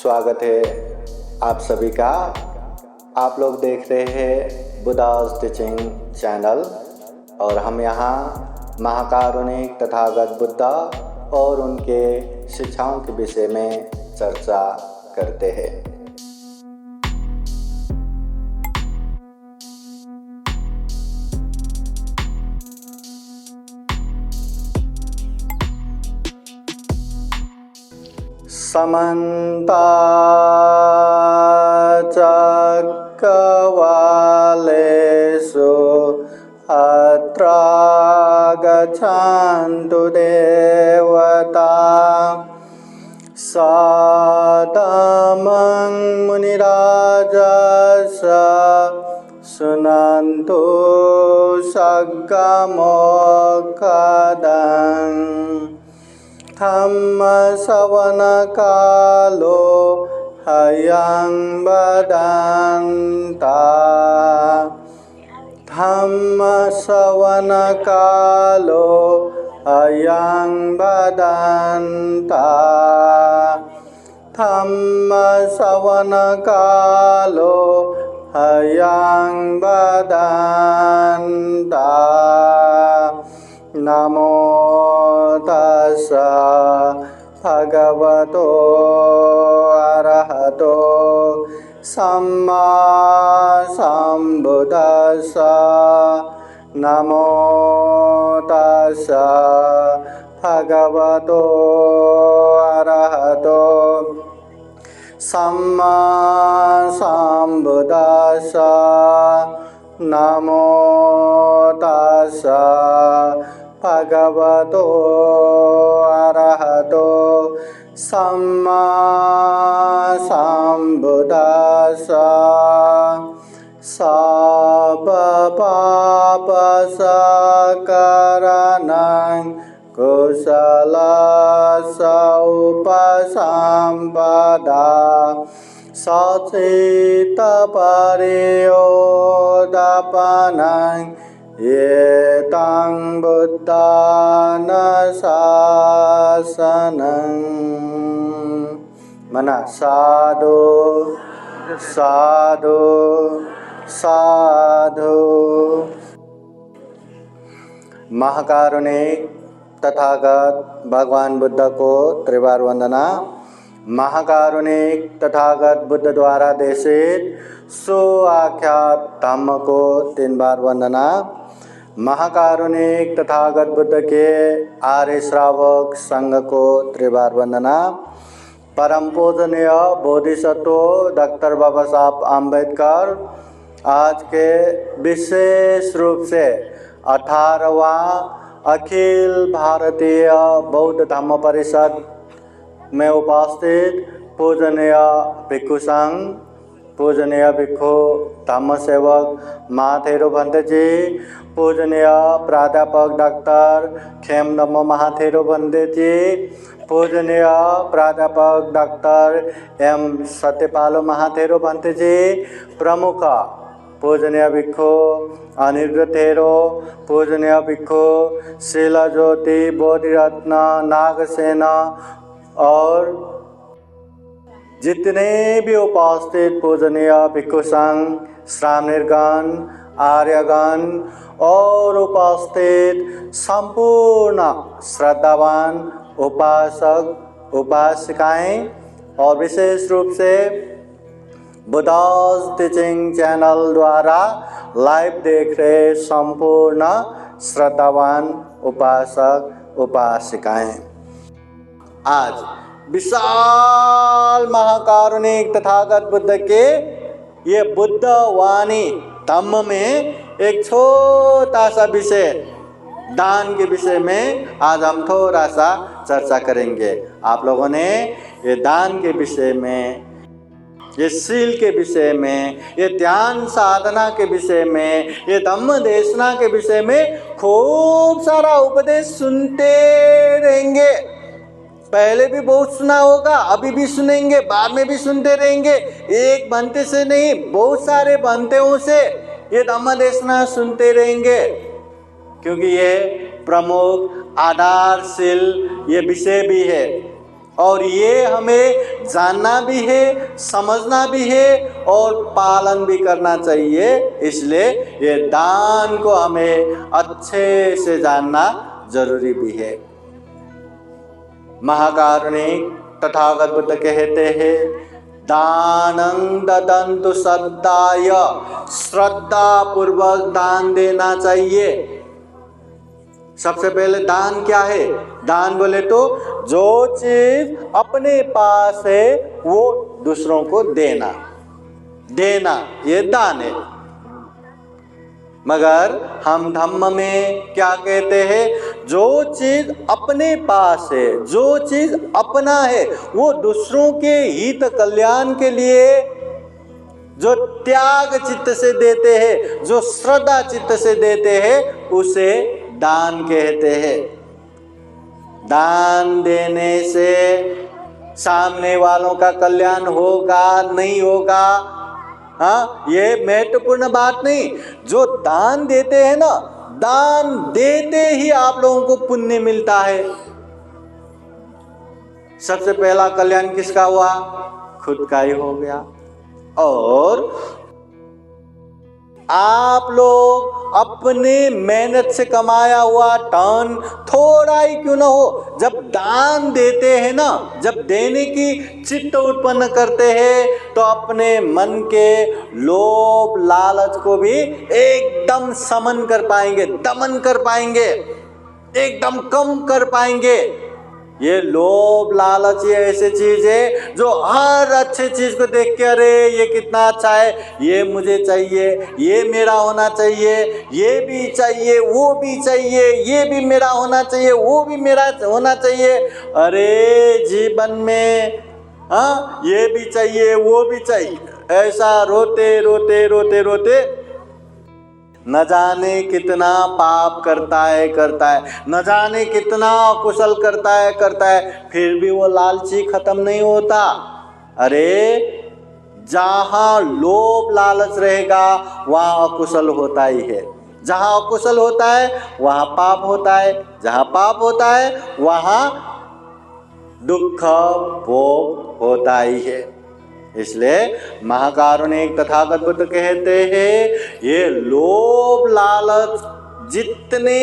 स्वागत है आप सभी का। आप लोग देख रहे हैं बुद्धास टीचिंग चैनल और हम यहाँ महाकारुणिक तथागत बुद्ध और उनके शिक्षाओं के विषय में चर्चा करते हैं। समन्ता चक्रवालेषु अत्र गच्छन्तु देवता सदमं मुनिराजस शृण्वन्तु सद्गमोक्खदम् धम्मश्रवणकालो ह्ययं वदन्ता धम्मश्रवणकालो ह्ययं वदन्ता धम्मश्रवणकालो ह्ययं वदन्ता। नमो तस्सा भगवतो अरहतो सम्मा सम्बुद्दस्सा। नमो तस्सा भगवतो अरहतो सम्मा सम्बुद्दस्सा। नमो तस्सा भगवतो अरहतो सम्मा सम्बुद्दस्सा। सर्वपापसकरणं कुशलस्य उपसम्पदा सचित्तपरियोदापनं एतं बुद्धानुशासनं। मना साधु साधु साधु। महाकारुणिक तथागत भगवान बुद्ध को त्रिवार वंदना। महाकारुणिक तथागत बुद्ध द्वारा देशित सुआख्यात धम्म को 3 बार वंदना। महाकारुणिक तथागत बुद्ध के आर्य श्रावक संघ को त्रिवार वंदना। परम पूजनीय बोधिसत्व डॉक्टर बाबा साहब आम्बेडकर आज के विशेष रूप से 18वां अखिल भारतीय बौद्ध धम्म परिषद में उपस्थित पूजनीय भिक्षु संघ, पूजनीय भिक्षु धम्म सेवक महाथेरो भंते जी, पूजनीय प्राध्यापक डॉक्टर खेमनमो महाथेरो भंते जी, पूजनीय प्राध्यापक डॉक्टर एम सत्यपालो महाथेरो भंते जी, प्रमुख पूजनीय भिक्षु अनिरुद्ध थेरो, पूजनीय भिक्षु शीलज्योति बोधिरत्न नागसेन और जितने भी उपस्थित पूजनीय भिक्षु संघ, श्रामणीगण, आर्यगण और उपस्थित संपूर्ण श्रद्धावान उपासक उपासिकाएं और विशेष रूप से बुद्धास टीचिंग चैनल द्वारा लाइव देख रहे संपूर्ण श्रद्धावान उपासक उपासिकाएं, आज विशाल महाकारुणिक तथागत बुद्ध के ये बुद्ध वाणी धम्म में एक छोटा सा विषय दान के विषय में आज हम थोड़ा सा चर्चा करेंगे। आप लोगों ने ये दान के विषय में, ये शील के विषय में, ये ध्यान साधना के विषय में, ये धम्म देशना के विषय में खूब सारा उपदेश सुनते रहेंगे। पहले भी बहुत सुना होगा, अभी भी सुनेंगे, बाद में भी सुनते रहेंगे। एक बनते से नहीं, बहुत सारे बनतेों से ये धम्म देशना सुनते रहेंगे, क्योंकि ये प्रमुख आधारशील ये विषय भी है। और ये हमें जानना भी है, समझना भी है और पालन भी करना चाहिए। इसलिए ये दान को हमें अच्छे से जानना जरूरी भी है। महाकारुणिक तथागत बुद्ध कहते हैं, दानं ददन्तु श्रद्धाय, श्रद्धा पूर्वक दान देना चाहिए। सबसे पहले दान क्या है? दान बोले तो जो चीज अपने पास है वो दूसरों को देना, ये दान है। मगर हम धम्म में क्या कहते हैं? जो चीज अपने पास है, जो चीज अपना है, वो दूसरों के हित कल्याण के लिए जो त्याग चित्त से देते हैं, जो श्रद्धा चित्त से देते हैं, उसे दान कहते हैं। दान देने से सामने वालों का कल्याण होगा नहीं होगा, हाँ, ये महत्वपूर्ण बात नहीं। जो दान देते हैं ना, दान देते ही आप लोगों को पुण्य मिलता है। सबसे पहला कल्याण किसका हुआ? खुद का ही हो गया। और आप लोग अपने मेहनत से कमाया हुआ धन थोड़ा ही क्यों ना हो, जब दान देते हैं ना, जब देने की चित्त उत्पन्न करते हैं, तो अपने मन के लोभ लालच को भी एकदम समन कर पाएंगे, दमन कर पाएंगे, एकदम कम कर पाएंगे। ये लोभ लालच ये ऐसी चीज है जो हर अच्छी चीज को देख के, अरे ये कितना अच्छा है, ये मुझे चाहिए, ये मेरा होना चाहिए, ये भी चाहिए, वो भी चाहिए, ये भी मेरा होना चाहिए, वो भी मेरा होना चाहिए। अरे जीवन में हाँ, ये भी चाहिए, वो भी चाहिए, ऐसा रोते रोते रोते रोते न जाने कितना पाप करता है, न जाने कितना कुशल करता है, फिर भी वो लालची खत्म नहीं होता। अरे जहाँ लोभ लालच रहेगा वहाँ अकुशल होता ही है, जहाँ अकुशल होता है वहाँ पाप होता है, जहाँ पाप होता है वहाँ दुख भोग होता ही है। इसलिए महाकारुणिक तथागत बुद्ध कहते हैं, ये लोभ लालच जितने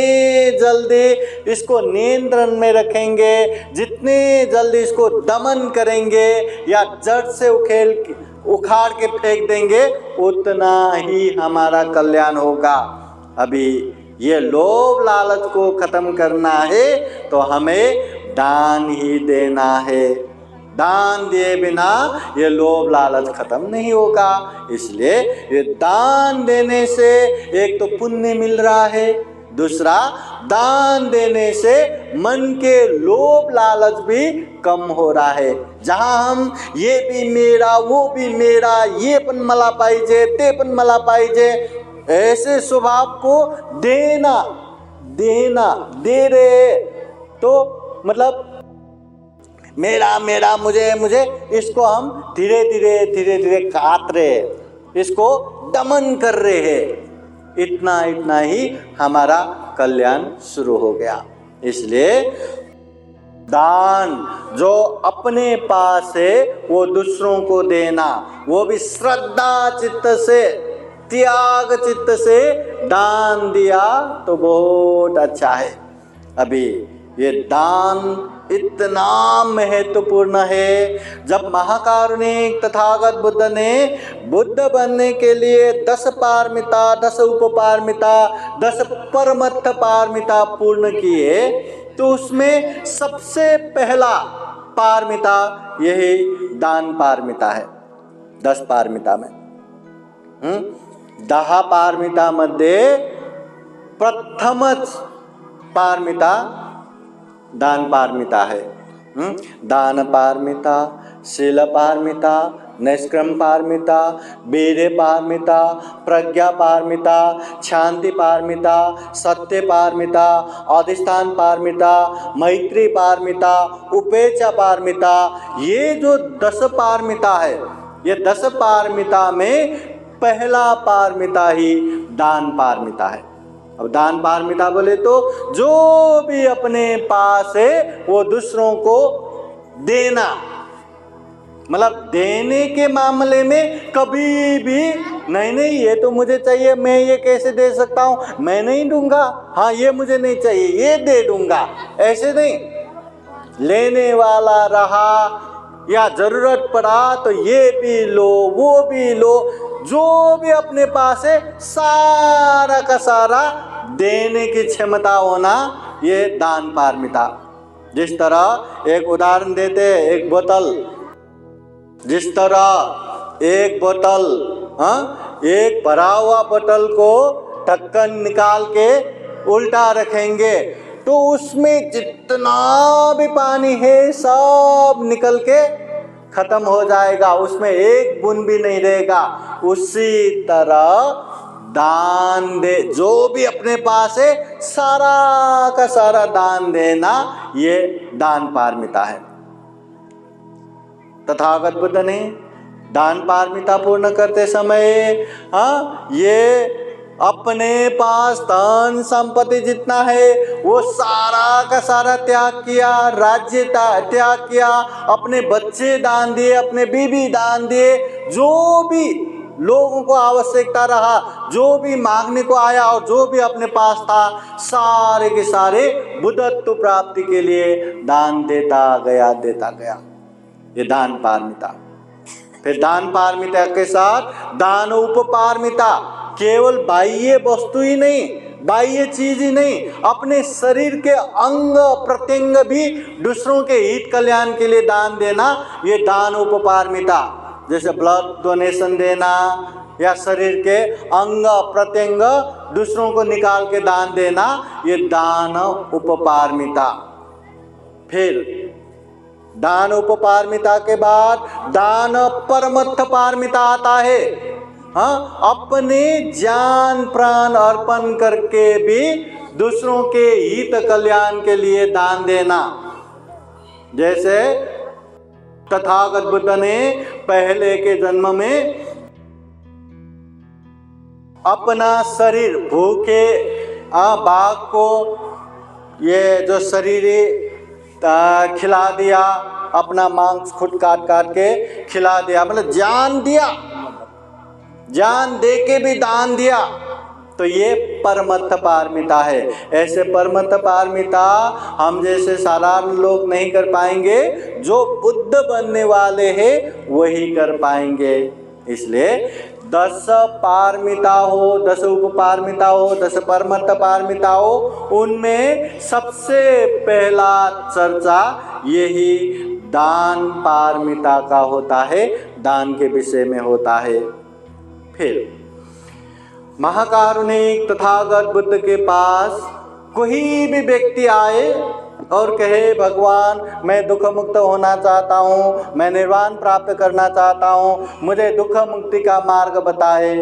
जल्दी इसको नियंत्रण में रखेंगे, जितने जल्दी इसको दमन करेंगे या जड़ से उखाड़ के फेंक देंगे, उतना ही हमारा कल्याण होगा। अभी ये लोभ लालच को खत्म करना है तो हमें दान ही देना है। दान दिए बिना ये लोभ लालच खत्म नहीं होगा। इसलिए ये दान देने से एक तो पुण्य मिल रहा है, दूसरा दान देने से मन के लोभ लालच भी कम हो रहा है। जहाँ हम ये भी मेरा, वो भी मेरा, ये पण मला पाहिजे, ते पण मला पाहिजे, ऐसे स्वभाव को देना दे रहे, तो मतलब मेरा मेरा मुझे मुझे, इसको हम धीरे धीरे काट रहे, इसको दमन कर रहे हैं। इतना ही हमारा कल्याण शुरू हो गया। इसलिए दान जो अपने पास है वो दूसरों को देना, वो भी श्रद्धा चित्त से, त्याग चित्त से दान दिया तो बहुत अच्छा है। अभी ये दान इतना महत्वपूर्ण है। जब महाकारुणिक तथागत बुद्ध ने बुद्ध बनने के लिए 10 पारमिता, 10 उपपारमिता, 10 परमत्थ पारमिता पूर्ण किए, तो उसमें सबसे पहला पारमिता यही दान पारमिता है। 10 पारमिता में 10 पारमिता मध्ये प्रथमच पारमिता दान पारमिता है। दान पारमिता, शील पारमिता, निष्क्रम पारमिता, वीर्य पारमिता, प्रज्ञा पारमिता, शांति पारमिता, सत्य पारमिता, अधिष्ठान पारमिता, मैत्री पारमिता, उपेक्षा पारमिता, ये जो 10 पारमिता है, ये 10 पारमिता में पहला पारमिता ही दान पारमिता है। अब दान पारमिता बोले तो जो भी अपने पास है वो दूसरों को देना, मतलब देने के मामले में कभी भी नहीं नहीं ये तो मुझे चाहिए, मैं ये कैसे दे सकता हूँ, मैं नहीं दूंगा, हाँ ये मुझे नहीं चाहिए ये दे दूंगा, ऐसे नहीं। लेने वाला रहा या जरूरत पड़ा तो ये भी लो वो भी लो, जो भी अपने पास है सारा का सारा देने की क्षमता होना, ये दान पारमिता। जिस तरह एक उदाहरण देते, एक बोतल, जिस तरह एक बोतल, एक भरा हुआ बोतल को ढक्कन निकाल के उल्टा रखेंगे तो उसमें जितना भी पानी है सब निकल के खत्म हो जाएगा, उसमें एक बूंद भी नहीं रहेगा। उसी तरह दान दे, जो भी अपने पास है सारा का सारा दान देना, ये दान पारमिता है। तथागत बुद्ध ने दान पारमिता पूर्ण करते समय ये अपने पास धन संपत्ति जितना है वो सारा का सारा त्याग किया, राज्य त्याग किया, अपने बच्चे दान दिए, अपने बीवी दान दिए, जो भी लोगों को आवश्यकता रहा, जो भी मांगने को आया और जो भी अपने पास था, सारे के सारे बुद्धत्व प्राप्ति के लिए दान देता गया। ये दान पारमिता। फिर दान पारमिता के साथ दान उपपारमिता, केवल बाह्य वस्तु ही नहीं, बाह्य चीज ही नहीं, अपने शरीर के अंग प्रत्यंग भी दूसरों के हित कल्याण के लिए दान देना, ये दान उपपारमिता। जैसे ब्लड डोनेशन देना या शरीर के अंग प्रत्यंग दूसरों को निकाल के दान देना, ये दान उपपारमिता। फिर दान उपपारमिता के बाद दान परमत्थ पारमिता आता है। अपने जान प्राण अर्पण करके भी दूसरों के हित कल्याण के लिए दान देना। जैसे तथागत बुद्ध ने पहले के जन्म में अपना शरीर भूखे बाघ को ये जो शरीर खिला दिया, अपना मांस खुद काट काट के खिला दिया, मतलब जान दिया, जान दे के भी दान दिया, तो ये परमत्थ पारमिता है। ऐसे परमत्थ पारमिता हम जैसे साधारण लोग नहीं कर पाएंगे, जो बुद्ध बनने वाले हैं वही कर पाएंगे। इसलिए 10 पारमिता हो, 10 उपपारमिता हो, 10 परमत्थ पारमिता हो, उनमें सबसे पहला चर्चा यही दान पारमिता का होता है, दान के विषय में होता है। फिर महाकारुणिक तथागत बुद्ध के पास कोई भी व्यक्ति आए और कहे भगवान मैं दुख मुक्त होना चाहता हूँ, मैं निर्वाण प्राप्त करना चाहता हूँ, मुझे दुख मुक्ति का मार्ग बताए,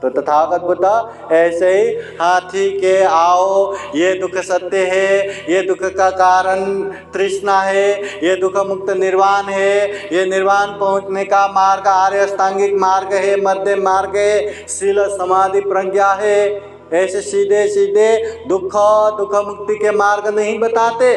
तो तथागत बुद्ध ऐसे ही हाथी के आओ, ये दुख सत्य है, ये दुख का कारण तृष्णा है, ये दुख मुक्त निर्वाण है, ये निर्वाण पहुँचने का मार्ग आर्य अष्टांगिक मार्ग है, मध्य मार्ग है, शील समाधि प्रज्ञा है, ऐसे सीधे सीधे दुख मुक्ति के मार्ग नहीं बताते।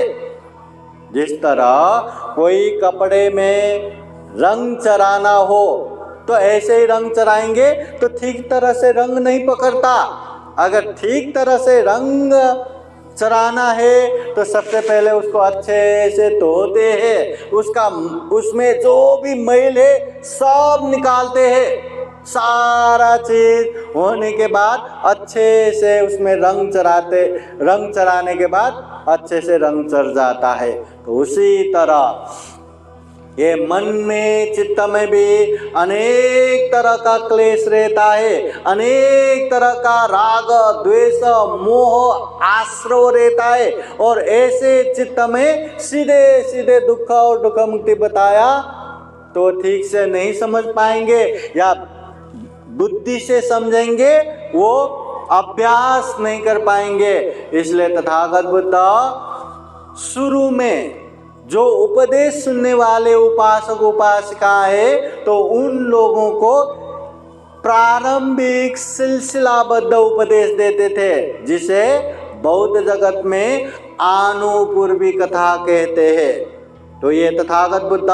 जिस तरह कोई कपड़े में रंग चराना हो तो ऐसे ही रंग चराएंगे तो ठीक तरह से रंग नहीं पकड़ता। अगर ठीक तरह से रंग चराना है तो सबसे पहले उसको अच्छे से धोते हैं, उसमें जो भी मैल है सब निकालते हैं, सारा चीज होने के बाद अच्छे से उसमें रंग चराने के बाद अच्छे से रंग चढ़ जाता है। तो उसी तरह ये मन में चित्त में भी अनेक तरह का क्लेश रहता है, अनेक तरह का राग द्वेष मोह आश्रव रहता है, और ऐसे चित्त में सीधे सीधे दुख और दुख मुक्ति बताया तो ठीक से नहीं समझ पाएंगे, या बुद्धि से समझेंगे वो अभ्यास नहीं कर पाएंगे। इसलिए तथागत बुद्ध शुरू में जो उपदेश सुनने वाले उपासक उपासिका है तो उन लोगों को प्रारंभिक सिलसिलाबद्ध उपदेश देते थे, जिसे बौद्ध जगत में आनुपूर्वी कथा कहते हैं। तो ये तथागत बुद्ध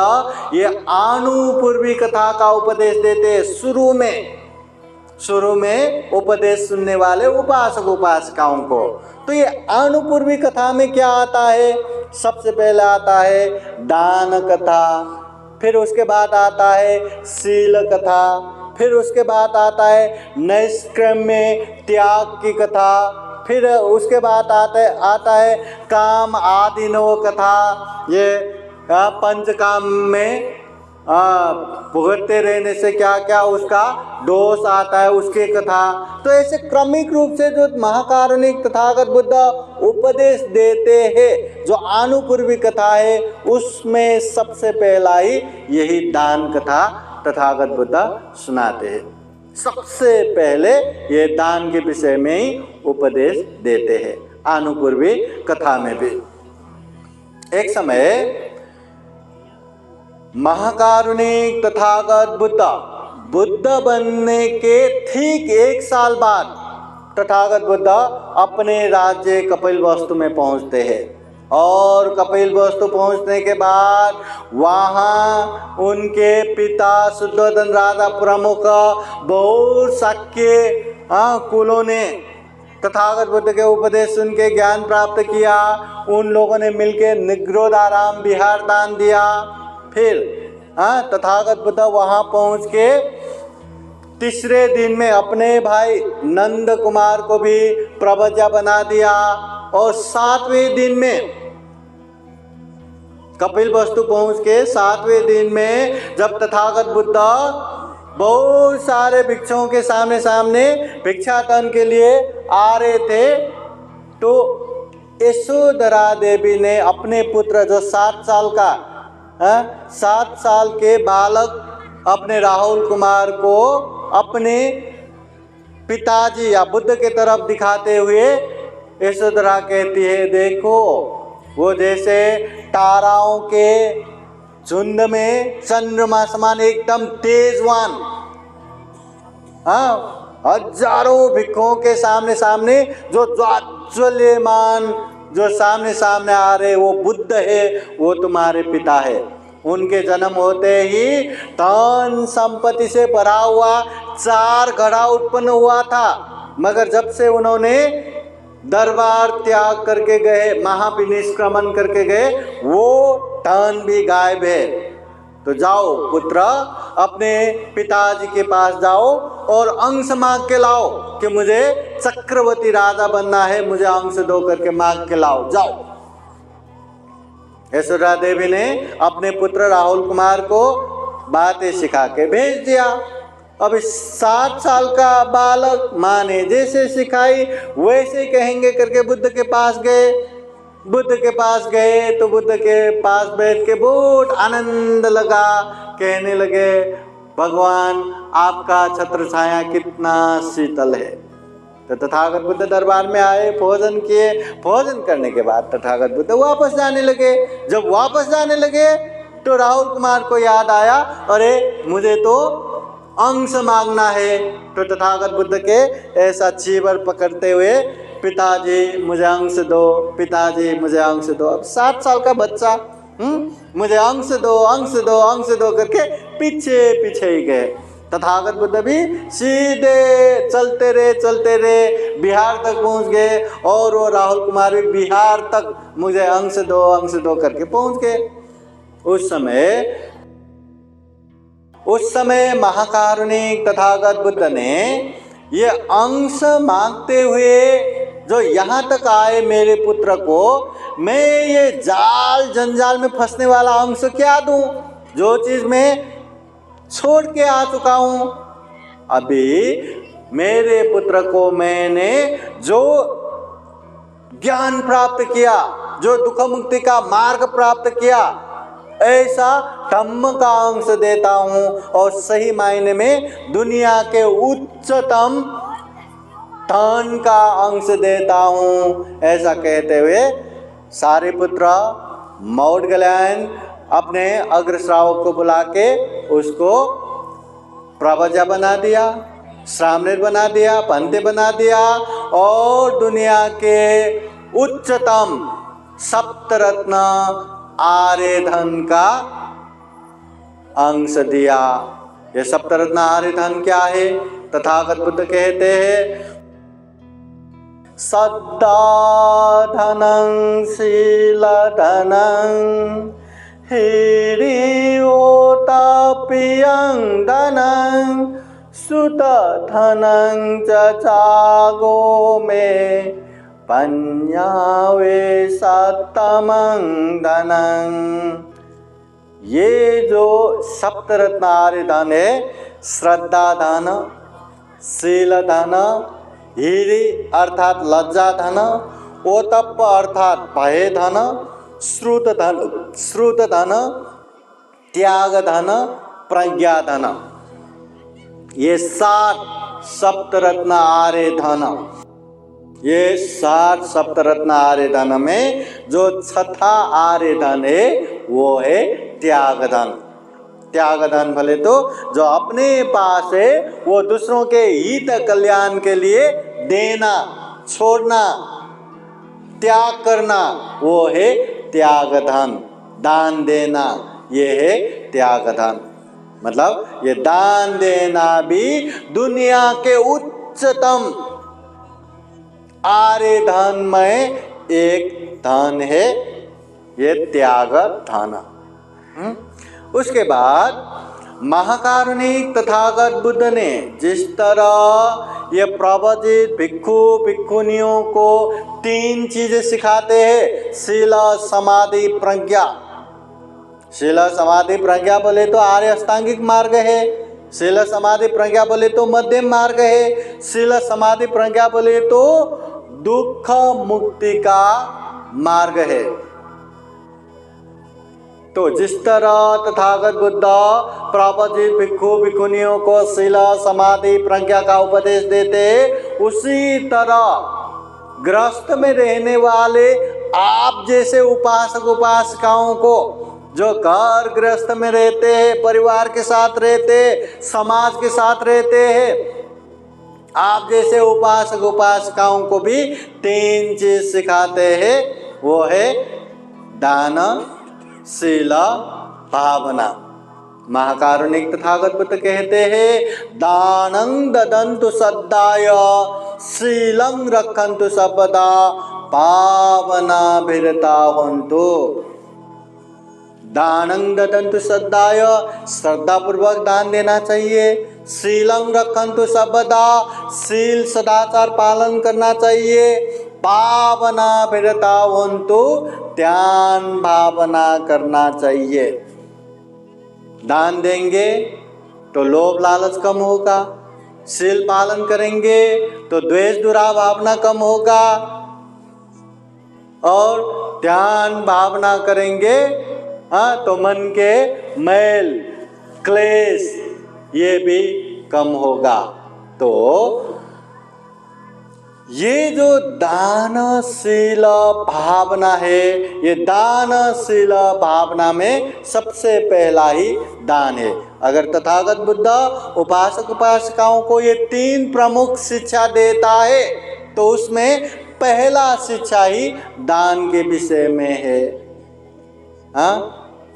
ये आनुपूर्वी कथा का उपदेश देते हैं शुरू में उपदेश सुनने वाले उपासक उपासिकाओं को। तो ये आनुपूर्वी कथा में क्या आता है? सबसे पहले आता है दान कथा, फिर उसके बाद आता है शील कथा, फिर उसके बाद आता है नैष्क्रम्य त्याग की कथा, फिर उसके बाद आता है काम आदिनो कथा, ये पंचकाम में भुगतते रहने से क्या क्या उसका दोष आता है उसकी कथा। तो ऐसे क्रमिक रूप से जो महाकारुणिक तथागत बुद्ध उपदेश देते हैं, जो आनुपूर्वी कथा है, उसमें सबसे पहला ही यही दान कथा तथागत बुद्ध सुनाते हैं। सबसे पहले ये दान के विषय में ही उपदेश देते हैं आनुपूर्वी कथा में भी। एक समय महाकारुणिक तथागत बुद्ध बनने के ठीक 1 साल बाद तथागत बुद्ध अपने राज्य कपिलवस्तु में पहुंचते हैं। और कपिलवस्तु पहुंचने के बाद वहाँ उनके पिता शुद्धोधन राजा प्रमुख बहुत शाक्य कुलों ने तथागत बुद्ध के उपदेश सुन के ज्ञान प्राप्त किया। उन लोगों ने मिलकर निग्रोधाराम विहार दान दिया। फिर तथागत बुद्ध वहाँ पहुँच के तीसरे दिन में अपने भाई नंद कुमार को भी प्रवज्जा बना दिया। और 7वें दिन में कपिलवस्तु पहुँच के 7वें दिन में जब तथागत बुद्ध बहुत सारे भिक्षुओं के सामने भिक्षाटन के लिए आ रहे थे, तो यशोधरा देवी ने अपने पुत्र जो 7 साल के बालक अपने राहुल कुमार को अपने पिताजी या बुद्ध के तरफ दिखाते हुए यशोधरा कहती है, देखो वो जैसे ताराओं के झुंड में चंद्रमा समान एकदम तेजवान, हजारों भिक्षुओं के सामने जो ज्वाज्वल्यमान जो सामने आ रहे वो बुद्ध है, वो तुम्हारे पिता है। उनके जन्म होते ही धन संपत्ति से भरा हुआ 4 घड़ा उत्पन्न हुआ था, मगर जब से उन्होंने दरबार त्याग करके गए, महाविनिष्क्रमण करके गए, वो धन भी गायब है। तो जाओ पुत्र, अपने पिताजी के पास जाओ और अंश मांग के लाओ कि मुझे चक्रवर्ती राजा बनना है, मुझे अंश दो करके मांग के लाओ, जाओ। यशोधरा देवी ने अपने पुत्र राहुल कुमार को बातें सिखा के भेज दिया। अब 7 साल का बालक माँ ने जैसे सिखाई वैसे कहेंगे करके बुद्ध के पास गए। तो बुद्ध के पास बैठ के बहुत आनंद लगा, कहने लगे, भगवान आपका छत्र छाया कितना शीतल है। तो तथागत बुद्ध दरबार में आए, भोजन किए। भोजन करने के बाद तथागत बुद्ध वापस जाने लगे। जब वापस जाने लगे तो राहुल कुमार को याद आया, अरे मुझे तो अंश मांगना है। तो तथागत बुद्ध के ऐसा चीवर पकड़ते हुए, पिताजी मुझे अंश दो, पिताजी मुझे अंश दो। अब 7 साल का बच्चा मुझे अंश दो करके पीछे ही गए। तथागत बुद्ध भी सीधे चलते रहे, बिहार तक पहुंच गए। और वो राहुल कुमार भी बिहार तक मुझे अंश दो करके पहुंच गए। उस समय महाकारुणिक तथागत बुद्ध ने ये अंश मांगते हुए जो यहाँ तक आए मेरे पुत्र को, मैं ये जाल जंजाल में फंसने वाला अंश क्या दूं, जो चीज मैं छोड़ के आ चुका हूं। अभी मेरे पुत्र को मैंने जो ज्ञान प्राप्त किया, जो दुख मुक्ति का मार्ग प्राप्त किया, ऐसा धम्म का अंश देता हूँ और सही मायने में दुनिया के उच्चतम धन का अंश देता हूँ। ऐसा कहते हुए सारिपुत्र मौदगल्यायन अपने अग्रश्रावक को बुला के उसको प्रवज्जा बना दिया, श्रामणेर बना दिया, पंते बना दिया और दुनिया के उच्चतम सप्तरत्न आर्य धन का अंश दिया। ये सप्तरत्न आर्य धन क्या है? तथागत बुद्ध कहते हैं सद्दा धनं शील धनं हिरियोतापियं धनं सुत धनं च चागो में पन्यावे सत्तमं धनं। ये जो सप्तरत्न आर्य धन है, श्रद्धा धन, शील धन, हिरि अर्थात लज्जा धन, ओतप्प अर्थात भय धन, श्रुत धन, त्याग धन, प्रज्ञा धन, ये 7 सप्तरत्न आर्य धन। ये 7 सप्तरत्न आर्य धन में जो छठा आर्य धन है वो है त्याग धन। त्याग धन भले तो जो अपने पास है वो दूसरों के हित कल्याण के लिए देना, छोड़ना, त्याग करना, वो है त्याग धन। दान देना ये है त्याग धन। मतलब ये दान देना भी दुनिया के उच्चतम आर्य धन में एक धन है, ये त्याग धन। उसके बाद महाकारुणिक तथागत बुद्ध ने जिस तरह ये प्रवचित भिक्षु भिक्षुनियों को 3 चीजें सिखाते हैं, शील समाधि प्रज्ञा। शील समाधि प्रज्ञा बोले तो आर्य अष्टांगिक मार्ग है, शील समाधि प्रज्ञा बोले तो मध्यम मार्ग है, शील समाधि प्रज्ञा बोले तो दुख मुक्ति का मार्ग है। तो जिस तरह तथागत बुद्ध प्रवचित भिक्षु भिक्षुनियों को शील समाधि प्रज्ञा का उपदेश देते, उसी तरह गृहस्थ में रहने वाले आप जैसे उपासक उपासिकाओं को, जो घर गृहस्थ में रहते हैं, परिवार के साथ रहते हैं, समाज के साथ रहते हैं, आप जैसे उपासक उपासिकाओं को भी 3 चीज सिखाते हैं, वो है दान, शील, भावना। महाकारुणिक तथागत बुद्ध कहते हैं दानं ददन्तु सद्दाय शीलं रक्षन्तु सर्वदा पावनाभिरता हन्तु। दानं ददन्तु सद्दाय, श्रद्धा पूर्वक दान देना चाहिए। शीलं रक्षन्तु सर्वदा, शील सदाचार पालन करना चाहिए। पावनाभिरता हन्तु, ध्यान भावना करना चाहिए। दान देंगे तो लोभ लालच कम होगा, शील पालन करेंगे तो द्वेष दुराभावना कम होगा, और ध्यान भावना करेंगे तो मन के मैल क्लेश ये भी कम होगा। तो ये जो दानशील भावना है, ये दानशील भावना में सबसे पहला ही दान है। अगर तथागत बुद्ध उपासक उपासिकाओं को ये 3 प्रमुख शिक्षा देता है तो उसमें पहला शिक्षा ही दान के विषय में है।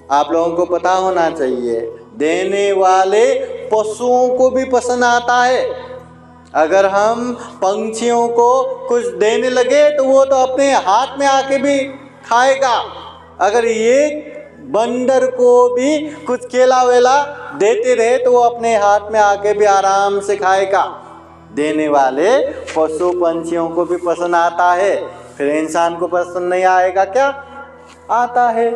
आप लोगों को पता होना चाहिए, देने वाले पशुओं को भी पसंद आता है। अगर हम पंछियों को कुछ देने लगे तो वो तो अपने हाथ में आके भी खाएगा। अगर ये बंदर को भी कुछ केला वेला देते रहे तो वो अपने हाथ में आके भी आराम से खाएगा। देने वाले पशु पंछियों को भी पसंद आता है, फिर इंसान को पसंद नहीं आएगा क्या? आता है।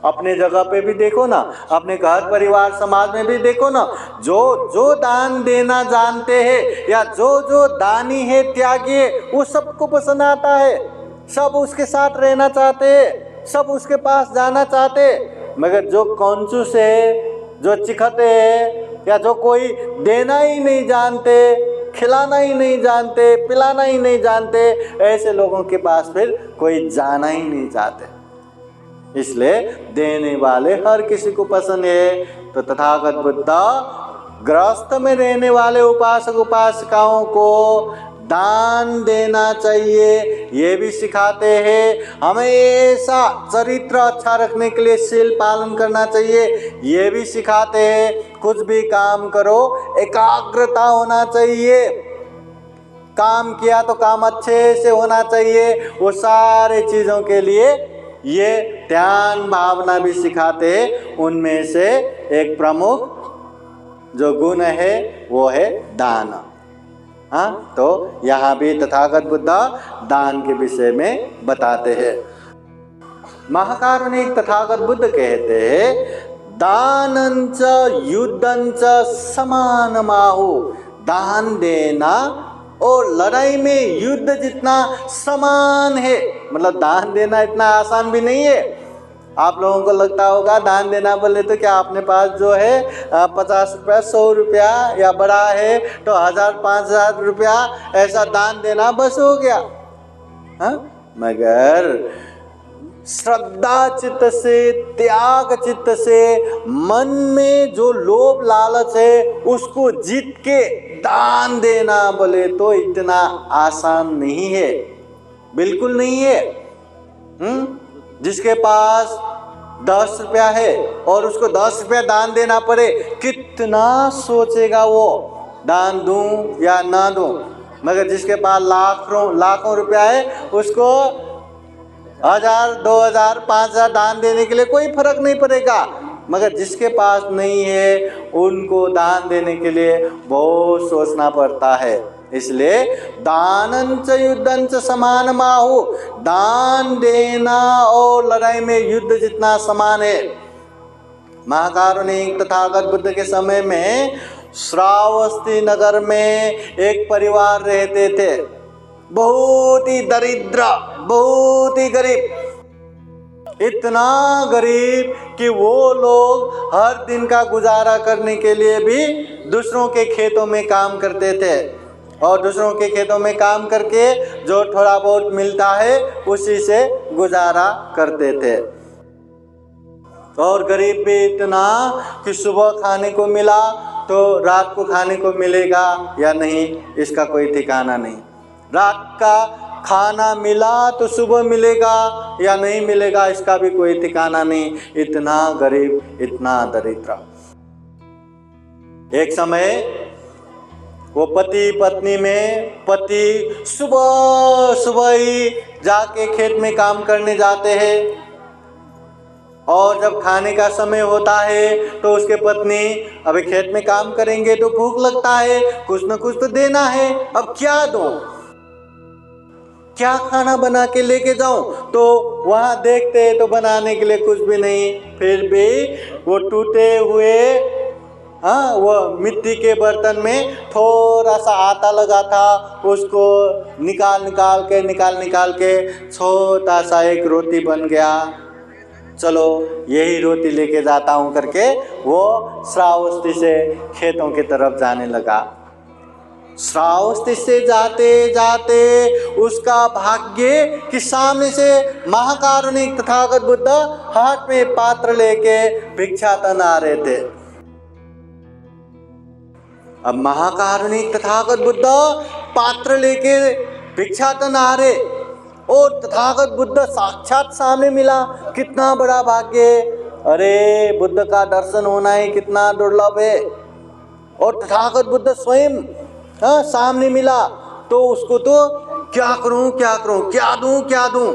अपने जगह पे भी देखो ना, अपने घर परिवार समाज में भी देखो ना, जो जो दान देना जानते हैं या जो जो दानी है, त्यागी है, वो सबको पसंद आता है। सब उसके साथ रहना चाहते हैं, सब उसके पास जाना चाहते हैं। मगर जो कंजूस है, जो चिखते है, या जो कोई देना ही नहीं जानते, खिलाना ही नहीं जानते, पिलाना ही नहीं जानते, ऐसे लोगों के पास फिर कोई जाना ही नहीं चाहते। इसलिए देने वाले हर किसी को पसंद है। तो तथागत बुद्ध गृहस्थ में रहने वाले उपासक उपासिकाओं को दान देना चाहिए ये भी सिखाते हैं। हमेशा चरित्र अच्छा रखने के लिए शील पालन करना चाहिए ये भी सिखाते हैं। कुछ भी काम करो एकाग्रता होना चाहिए, काम किया तो काम अच्छे से होना चाहिए। वो सारे चीज़ों के लिए ये ध्यान भावना भी सिखाते हैं। उनमें से एक प्रमुख जो गुण है वो है दान। हाँ, तो यहाँ भी तथागत बुद्ध दान के विषय में बताते हैं। महाकारुणिक तथागत बुद्ध कहते हैं दानंच युद्धंच समानमाहु। दान देना और लड़ाई में युद्ध जितना समान है। मतलब दान देना इतना आसान भी नहीं है। आप लोगों को लगता होगा दान देना बोले तो क्या अपने पास जो है 50 रुपया 100 रुपया या बड़ा है तो 1000 5000 रुपया ऐसा दान देना बस हो गया। हाँ, मगर श्रद्धा चित्त से, त्याग चित्त से, मन में जो लोभ लालच है उसको जीत के दान देना बोले तो इतना आसान नहीं है, बिल्कुल नहीं है। जिसके पास 10 रुपया है और उसको 10 रुपया दान देना पड़े, कितना सोचेगा वो दान दूं या ना दूं। मगर जिसके पास लाखों रुपया है उसको 1000 2000 5000 दान देने के लिए कोई फर्क नहीं पड़ेगा। मगर जिसके पास नहीं है उनको दान देने के लिए बहुत सोचना पड़ता है। इसलिए दानंच युद्धंच समानमाहु। दान देना और लड़ाई में युद्ध जितना समान है। महाकारुणिक तथागत बुद्ध के समय में श्रावस्ती नगर में एक परिवार रहते थे, बहुत ही दरिद्र, बहुत ही गरीब। इतना गरीब कि वो लोग हर दिन का गुजारा करने के लिए भी दूसरों के खेतों में काम करते थे और दूसरों के खेतों में काम करके जो थोड़ा बहुत मिलता है उसी से गुजारा करते थे। और गरीब भी इतना कि सुबह खाने को मिला तो रात को खाने को मिलेगा या नहीं इसका कोई ठिकाना नहीं। रात का खाना मिला तो सुबह मिलेगा या नहीं मिलेगा इसका भी कोई ठिकाना नहीं। इतना गरीब, इतना दरिद्र। एक समय वो पति पत्नी में, पति सुबह सुबह ही जाके खेत में काम करने जाते हैं और जब खाने का समय होता है तो उसके पत्नी अभी खेत में काम करेंगे तो भूख लगता है, कुछ न कुछ तो देना है। अब क्या दूं, क्या खाना बना के लेके जाऊं? तो वहां देखते तो बनाने के लिए कुछ भी नहीं। फिर भी वो टूटे हुए वो मिट्टी के बर्तन में थोड़ा सा आटा लगा था, उसको निकाल के छोटा सा एक रोटी बन गया। चलो यही रोटी लेके जाता हूँ करके वो श्रावस्ती से खेतों की तरफ जाने लगा। श्रावस्ती से जाते जाते उसका भाग्य कि सामने से महाकारुणिक तथागत बुद्ध हाथ में पात्र लेके भिक्षाटन आ रहे थे। अब महाकारुणिक तथागत बुद्ध पात्र लेके भिक्षाटन आ रहे और तथागत बुद्ध साक्षात सामने मिला। कितना बड़ा भाग्य! अरे बुद्ध का दर्शन होना ही कितना दुर्लभ है। और तथागत बुद्ध स्वयं सामने मिला तो उसको तो क्या करूं, क्या दूं,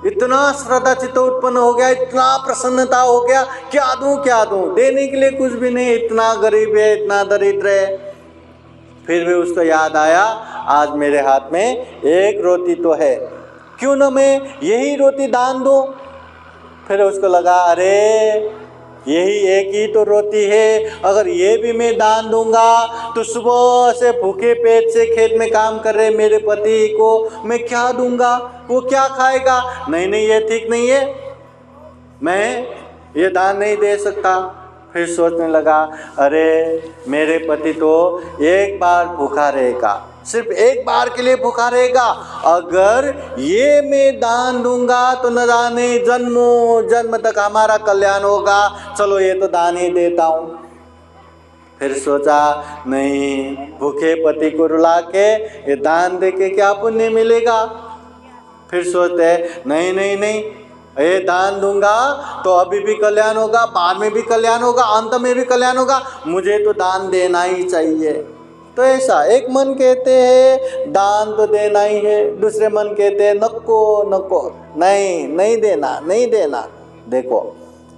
इतना श्रद्धा चित्त उत्पन्न हो गया, इतना प्रसन्नता हो गया, क्या दूं, देने के लिए कुछ भी नहीं, इतना गरीब है, इतना दरिद्र है। फिर भी उसको याद आया आज मेरे हाथ में एक रोटी तो है, क्यों न मैं यही रोटी दान दूं। फिर उसको लगा अरे यही एक ही तो रोटी है, अगर ये भी मैं दान दूंगा तो सुबह से भूखे पेट से खेत में काम कर रहे मेरे पति को मैं क्या दूंगा, वो क्या खाएगा। नहीं ये ठीक नहीं है, मैं ये दान नहीं दे सकता। फिर सोचने लगा अरे मेरे पति तो एक बार भूखा रहेगा, सिर्फ एक बार के लिए भूखा रहेगा, अगर ये मैं दान दूंगा तो न जाने जन्मों जन्म तक हमारा कल्याण होगा, चलो ये तो दान ही देता हूँ। फिर सोचा नहीं, भूखे पति को रुला के ये दान दे के क्या पुण्य मिलेगा। फिर सोचते नहीं नहीं नहीं, ये दान दूंगा तो अभी भी कल्याण होगा, बाद में भी कल्याण होगा, अंत में भी कल्याण होगा, मुझे तो दान देना ही चाहिए। तो ऐसा एक मन कहते हैं दान तो देना ही है, दूसरे मन कहते हैं नको नको, नहीं नहीं देना नहीं देना। देखो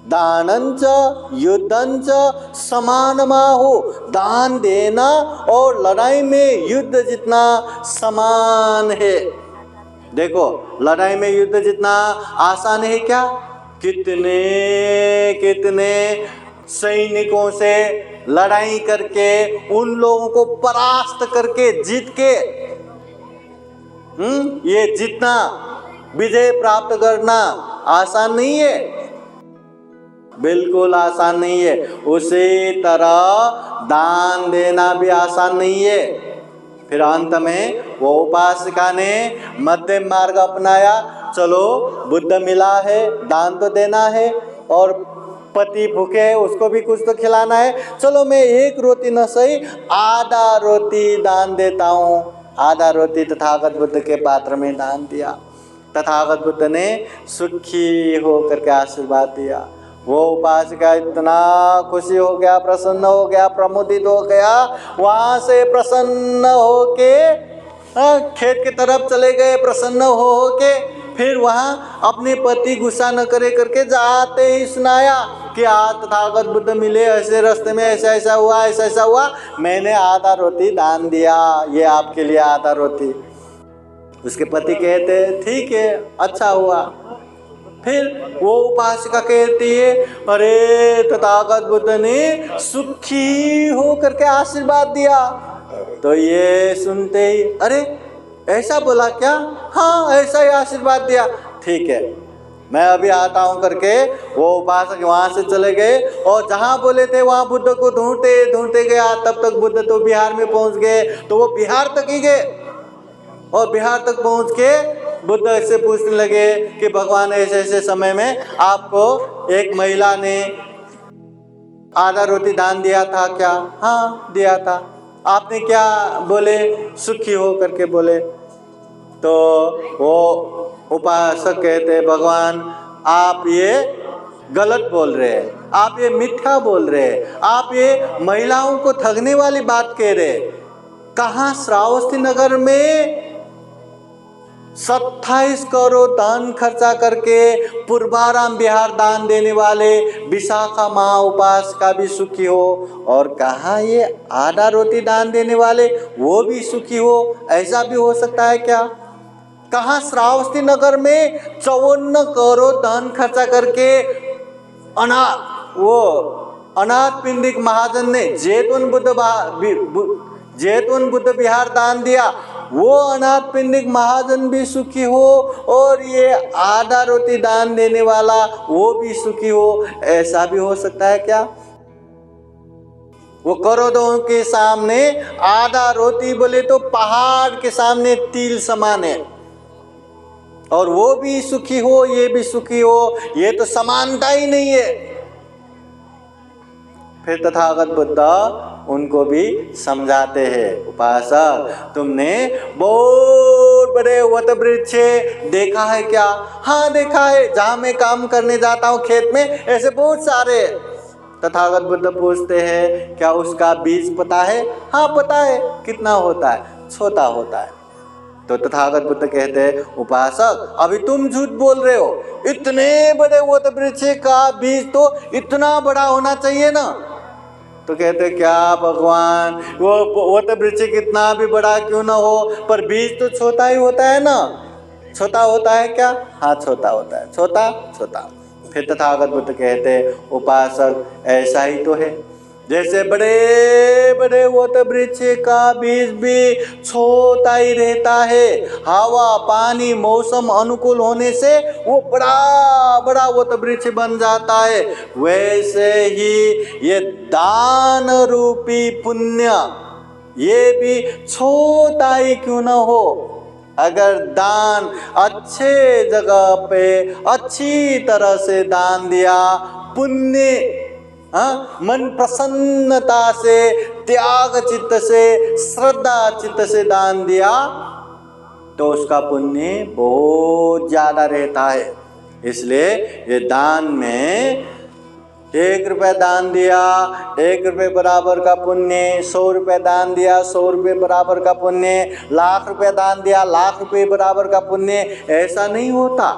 दानंच युद्धंच समानमाहु, दान देना और लड़ाई में युद्ध जितना समान है। देखो लड़ाई में युद्ध जितना आसान है क्या, कितने कितने सैनिकों से लड़ाई करके उन लोगों को परास्त करके जीत के ये जितना विजय प्राप्त करना आसान नहीं है, बिल्कुल आसान नहीं है। उसी तरह दान देना भी आसान नहीं है। फिर अंत में वो उपासिका ने मध्यम मार्ग अपनाया, चलो बुद्ध मिला है, दान तो देना है, और पति भूखे है उसको भी कुछ तो खिलाना है, चलो मैं एक रोटी न सही आधा रोटी दान देता हूँ। आधा रोटी तथागत बुद्ध के पात्र में दान दिया। तथागत बुद्ध ने सुखी हो करके आशीर्वाद दिया। वो उपासिका इतना खुशी हो गया, प्रसन्न हो गया, प्रमुदित हो गया, वहां से प्रसन्न हो के खेत की तरफ चले गए। प्रसन्न हो के फिर वहां अपने पति गुस्सा न करे करके जाते ही सुनाया कि आज तथागत बुद्ध मिले, ऐसे रास्ते में ऐसा ऐसा हुआ, ऐसा ऐसा हुआ, मैंने आधा रोटी दान दिया, ये आपके लिए आधा रोटी। उसके पति कहते ठीक है, अच्छा हुआ। फिर वो उपासिका कहती है अरे तथागत बुद्ध ने सुखी हो करके आशीर्वाद दिया। तो ये सुनते ही अरे ऐसा बोला क्या, हाँ ऐसा ही आशीर्वाद दिया, ठीक है मैं अभी आता हूँ करके वो उपासक वहाँ से चले गए। और जहाँ बोले थे वहाँ बुद्ध को ढूंढते ढूंढते गया। तब तक बुद्ध तो बिहार में पहुँच गए, तो वो बिहार तक ही गए। और बिहार तक पहुँच के बुद्ध ऐसे पूछने लगे कि भगवान ऐसे ऐसे समय में आपको एक महिला ने आधा रोटी दान दिया था क्या, हाँ दिया था, आपने क्या बोले, सुखी हो करके बोले। तो वो उपासक कहते भगवान आप ये गलत बोल रहे हैं, आप ये मिथ्या बोल रहे हैं, आप ये महिलाओं को ठगने वाली बात कह रहे हैं। कहाँ श्रावस्ती नगर में 27 करोड़ दान खर्चा करके पूर्वाराम बिहार दान देने वाले विशाखा महा उपासिका भी सुखी हो, और कहाँ ये आधा रोटी दान देने वाले वो भी सुखी हो, ऐसा भी हो सकता है क्या। कहाँ श्रावस्ती नगर में 54 करोड़ दान खर्चा करके अनाथ पिंडिक महाजन ने जैतून बुद्ध विहार दान दिया, वो अनाथ पिंडिक महाजन भी सुखी हो, और ये आधा रोटी दान देने वाला वो भी सुखी हो, ऐसा भी हो सकता है क्या। वो करोड़ों के सामने आधा रोटी बोले तो पहाड़ के सामने तिल समान है, और वो भी सुखी हो ये भी सुखी हो, ये तो समानता ही नहीं है। फिर तथागत बुद्ध उनको भी समझाते हैं, उपासक तुमने बहुत बड़े वट वृक्ष देखा है क्या, हाँ देखा है, जहाँ मैं काम करने जाता हूँ खेत में ऐसे बहुत सारे। तथागत बुद्ध पूछते हैं क्या उसका बीज पता है, हाँ पता है, कितना होता है, छोटा होता है। तो तथागत बुद्ध कहते हैं उपासक अभी तुम झूठ बोल रहे हो, इतने बड़े वट वृक्ष का बीज तो इतना बड़ा होना चाहिए ना। तो कहते क्या भगवान, वो वट वृक्ष कितना भी बड़ा क्यों ना हो, पर बीज तो छोटा ही होता है ना। छोटा होता है क्या, हाँ छोटा होता है, छोटा छोटा। फिर तथागत बुद्ध कहते उपासक ऐसा ही तो है, जैसे बड़े बड़े वट वृक्ष का बीज भी छोटा ही रहता है, हवा पानी मौसम अनुकूल होने से वो बड़ा बड़ा वट वृक्ष बन जाता है, वैसे ही ये दान रूपी पुण्य ये भी छोटा ही क्यों न हो। अगर दान अच्छे जगह पे अच्छी तरह से दान दिया, पुण्य हाँ, मन प्रसन्नता से, त्याग चित्त से, श्रद्धा चित्त से दान दिया तो उसका पुण्य बहुत ज्यादा रहता है। इसलिए ये दान में 1 रुपया दान दिया 1 रुपये बराबर का पुण्य, 100 रुपये दान दिया 100 रुपये बराबर का पुण्य, 1,00,000 रुपया दान दिया 1,00,000 रुपये बराबर का पुण्य, ऐसा नहीं होता।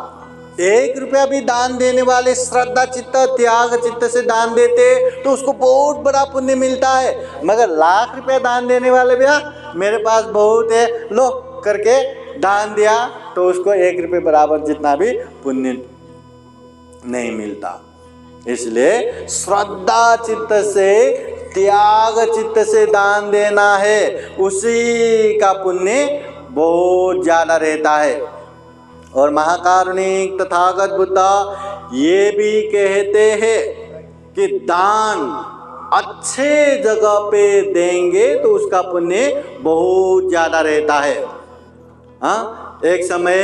1 रुपया भी दान देने वाले श्रद्धा चित्त, त्याग चित्त से दान देते तो उसको बहुत बड़ा पुण्य मिलता है। मगर 1,00,000 रुपया दान देने वाले भैया मेरे पास बहुत है, लो करके दान दिया तो उसको 1 रुपये बराबर जितना भी पुण्य नहीं मिलता। इसलिए श्रद्धा चित्त से, त्याग चित्त से दान देना है, उसी का पुण्य बहुत ज्यादा रहता है। और महाकारुणिक तथागत बुद्ध ये भी कहते हैं कि दान अच्छे जगह पे देंगे तो उसका पुण्य बहुत ज्यादा रहता है। हाँ, एक समय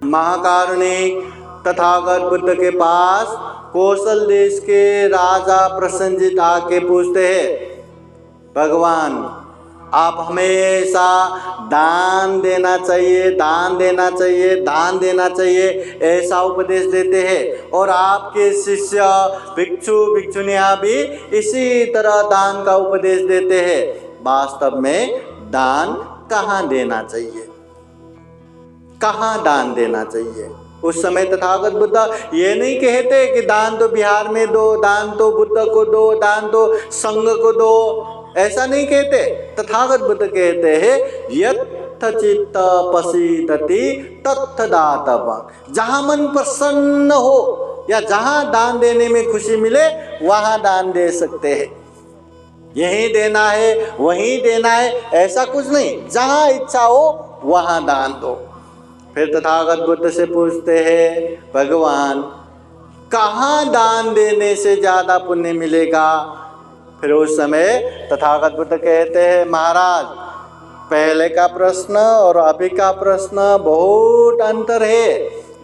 महाकारुणिक तथागत बुद्ध के पास कौशल देश के राजा प्रसन्नजित आके पूछते हैं, भगवान आप हमेशा दान देना चाहिए, दान देना चाहिए, दान देना चाहिए ऐसा उपदेश देते हैं, और आपके शिष्य भिक्षु भिक्षुनियाँ भी इसी तरह दान का उपदेश देते हैं। वास्तव में दान कहाँ देना चाहिए, कहाँ दान देना चाहिए? उस समय तथागत बुद्ध ये नहीं कहते कि दान तो बिहार में दो, दान तो बुद्ध को दो, दान तो संघ को दो, ऐसा नहीं कहते। तथागत बुद्ध कहते हैं यत् चित्त पसीदति तत्थ दातव्यम्। जहाँ मन प्रसन्न हो या जहाँ दान देने में खुशी मिले वहाँ दान दे सकते हैं। यहीं देना है वहीं देना है ऐसा कुछ नहीं, जहाँ इच्छा हो वहाँ दान दो। फिर तथागत बुद्ध से पूछते हैं, भगवान कहाँ दान देने से ज़्यादा पुण्य मिलेगा? फिर उस समय तथागत बुद्ध कहते हैं, महाराज पहले का प्रश्न और अभी का प्रश्न बहुत अंतर है।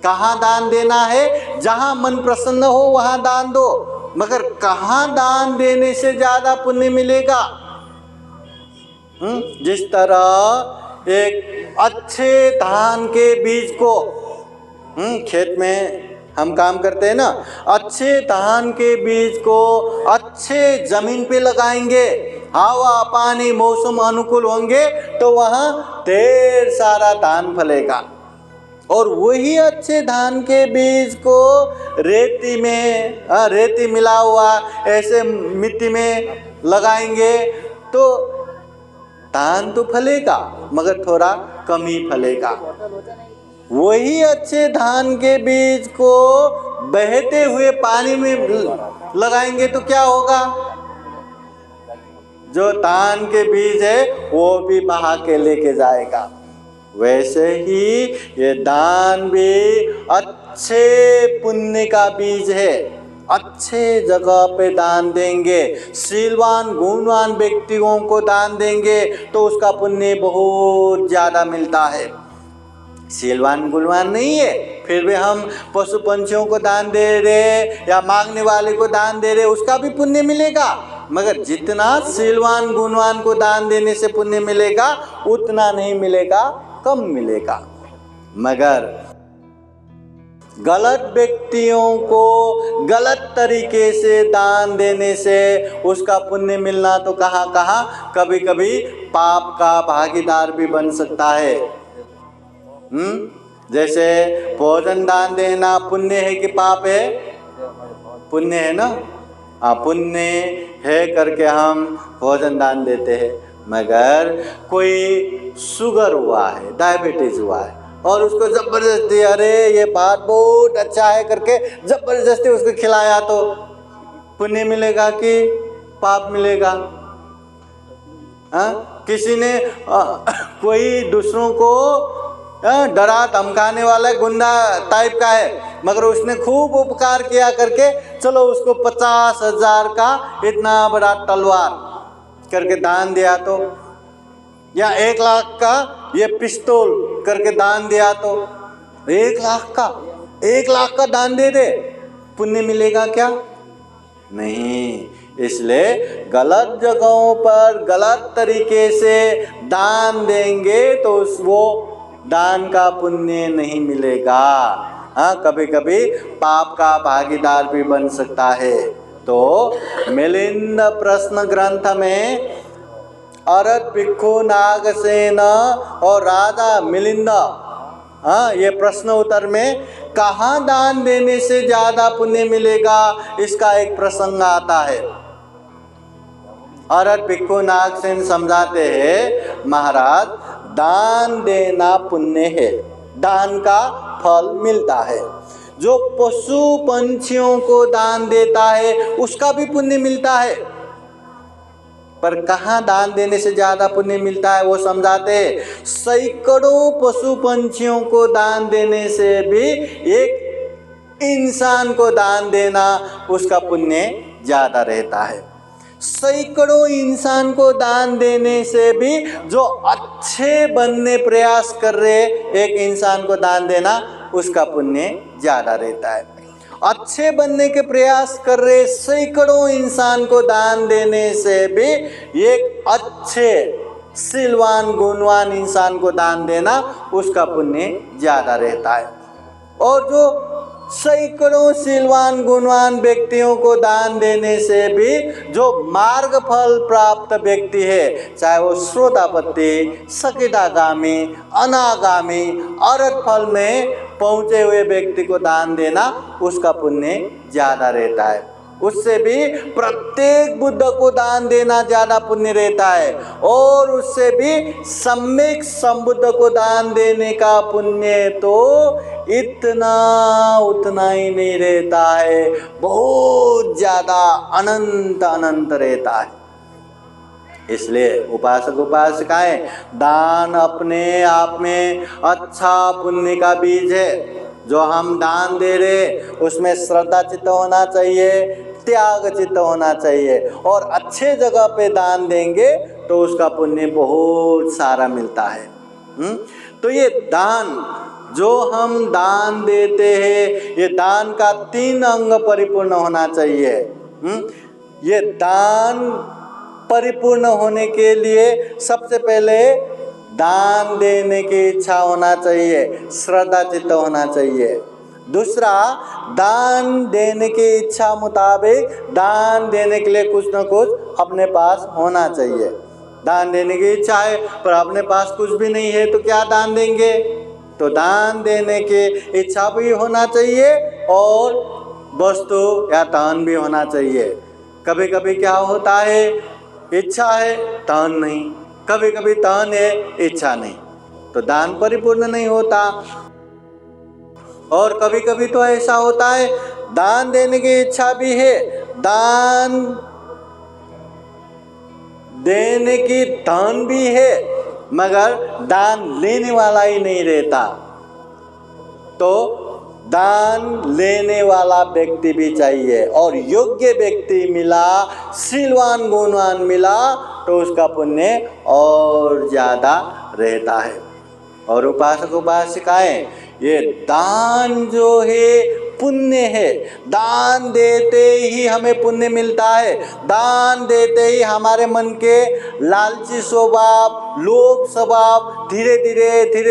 कहाँ दान देना है, जहाँ मन प्रसन्न हो वहाँ दान दो, मगर कहाँ दान देने से ज़्यादा पुण्य मिलेगा? जिस तरह एक अच्छे धान के बीज को खेत में हम काम करते हैं ना, अच्छे धान के बीज को अच्छे जमीन पे लगाएंगे, हवा पानी मौसम अनुकूल होंगे तो वहाँ ढेर सारा धान फलेगा। और वही अच्छे धान के बीज को रेती में रेती मिला हुआ ऐसे मिट्टी में लगाएंगे तो धान तो फलेगा मगर थोड़ा कम ही फलेगा। वही अच्छे धान के बीज को बहते हुए पानी में लगाएंगे तो क्या होगा? जो धान के बीज है वो भी बहा के लेके जाएगा। वैसे ही ये दान भी अच्छे पुण्य का बीज है। अच्छे जगह पे दान देंगे, शीलवान गुणवान व्यक्तियों को दान देंगे तो उसका पुण्य बहुत ज़्यादा मिलता है। शीलवान गुणवान नहीं है फिर भी हम पशु पंछियों को दान दे रहे या मांगने वाले को दान दे रहे, उसका भी पुण्य मिलेगा, मगर जितना शीलवान गुणवान को दान देने से पुण्य मिलेगा उतना नहीं मिलेगा, कम मिलेगा। मगर गलत व्यक्तियों को गलत तरीके से दान देने से उसका पुण्य मिलना तो कहाँ कहाँ, कभी कभी पाप का भागीदार भी बन सकता है। जैसे भोजन दान देना पुण्य है कि पाप है? पुण्य है ना। पुण्य है करके हम भोजन दान देते हैं। मगर कोई शुगर हुआ है, डायबिटीज हुआ है और उसको जबरदस्ती अरे ये बात बहुत अच्छा है करके जबरदस्ती उसको खिलाया तो पुण्य मिलेगा कि पाप मिलेगा? किसी ने कोई दूसरों को डरा धमकाने वाला गुंडा टाइप का है मगर उसने खूब उपकार किया करके चलो उसको 50,000 का इतना बड़ा तलवार करके दान दिया तो, या 1 लाख का ये पिस्तौल करके दान दिया तो, 1 लाख का दान दे दे, पुण्य मिलेगा क्या? नहीं। इसलिए गलत जगहों पर गलत तरीके से दान देंगे तो वो दान का पुण्य नहीं मिलेगा। हाँ, कभी कभी पाप का भागीदार भी बन सकता है। तो मिलिंद प्रश्न ग्रंथ में अरत भिक्षु नागसेन और राजा मिलिंद, हाँ, ये प्रश्न उत्तर में कहाँ दान देने से ज्यादा पुण्य मिलेगा, इसका एक प्रसंग आता है। अरत भिक्षु नागसेन समझाते हैं, महाराज दान देना पुण्य है, दान का फल मिलता है। जो पशु पंछियों को दान देता है उसका भी पुण्य मिलता है, पर कहाँ दान देने से ज्यादा पुण्य मिलता है वो समझाते हैं। सैकड़ों पशु पंछियों को दान देने से भी एक इंसान को दान देना उसका पुण्य ज्यादा रहता है। सैकड़ों इंसान को दान देने से भी जो अच्छे बनने प्रयास कर रहे एक इंसान को दान देना उसका पुण्य ज्यादा रहता है। अच्छे बनने के प्रयास कर रहे सैकड़ों इंसान को दान देने से भी एक अच्छे सिलवान गुणवान इंसान को दान देना उसका पुण्य ज्यादा रहता है। और जो सैकड़ों सिलवान गुणवान व्यक्तियों को दान देने से भी जो मार्ग फल प्राप्त व्यक्ति है, चाहे वो श्रोतापत्ति, सकिटागामी, अनागामी, अरहत फल में पहुंचे हुए व्यक्ति को दान देना उसका पुण्य ज्यादा रहता है। उससे भी प्रत्येक बुद्ध को दान देना ज्यादा पुण्य रहता है, और उससे भी सम्यक संबुद्ध को दान देने का पुण्य तो इतना उतना ही नहीं रहता है, बहुत ज्यादा अनंत अनंत रहता है। इसलिए उपासक उपासिकाएं, दान अपने आप में अच्छा पुण्य का बीज है। जो हम दान दे रहे उसमें श्रद्धा चित्त होना चाहिए, त्याग चित्त होना चाहिए, और अच्छे जगह पे दान देंगे तो उसका पुण्य बहुत सारा मिलता है। तो ये दान जो हम दान देते हैं, ये दान का 3 अंग परिपूर्ण होना चाहिए। ये दान परिपूर्ण होने के लिए सबसे पहले दान देने की इच्छा होना चाहिए, श्रद्धा चित्त होना चाहिए। दूसरा, दान देने की इच्छा मुताबिक दान देने के लिए कुछ न कुछ अपने पास होना चाहिए। दान देने की इच्छा है पर अपने पास कुछ भी नहीं है तो क्या दान देंगे? तो दान देने की इच्छा भी होना चाहिए और वस्तु या धन भी होना चाहिए। कभी कभी क्या होता है, इच्छा है धन नहीं, कभी कभी धन है इच्छा नहीं, तो दान परिपूर्ण नहीं होता। और कभी कभी तो ऐसा होता है, दान देने की इच्छा भी है, दान देने की धन भी है, मगर दान लेने वाला ही नहीं रहता। तो दान लेने वाला व्यक्ति भी चाहिए, और योग्य व्यक्ति मिला, शीलवान गुणवान मिला तो उसका पुण्य और ज्यादा रहता है। और उपासक उपासिकाएं, ये दान जो है पुण्य है। दान देते ही हमें पुण्य मिलता है, दान देते ही हमारे मन के लालची स्वभाव, लोभ स्वभाव धीरे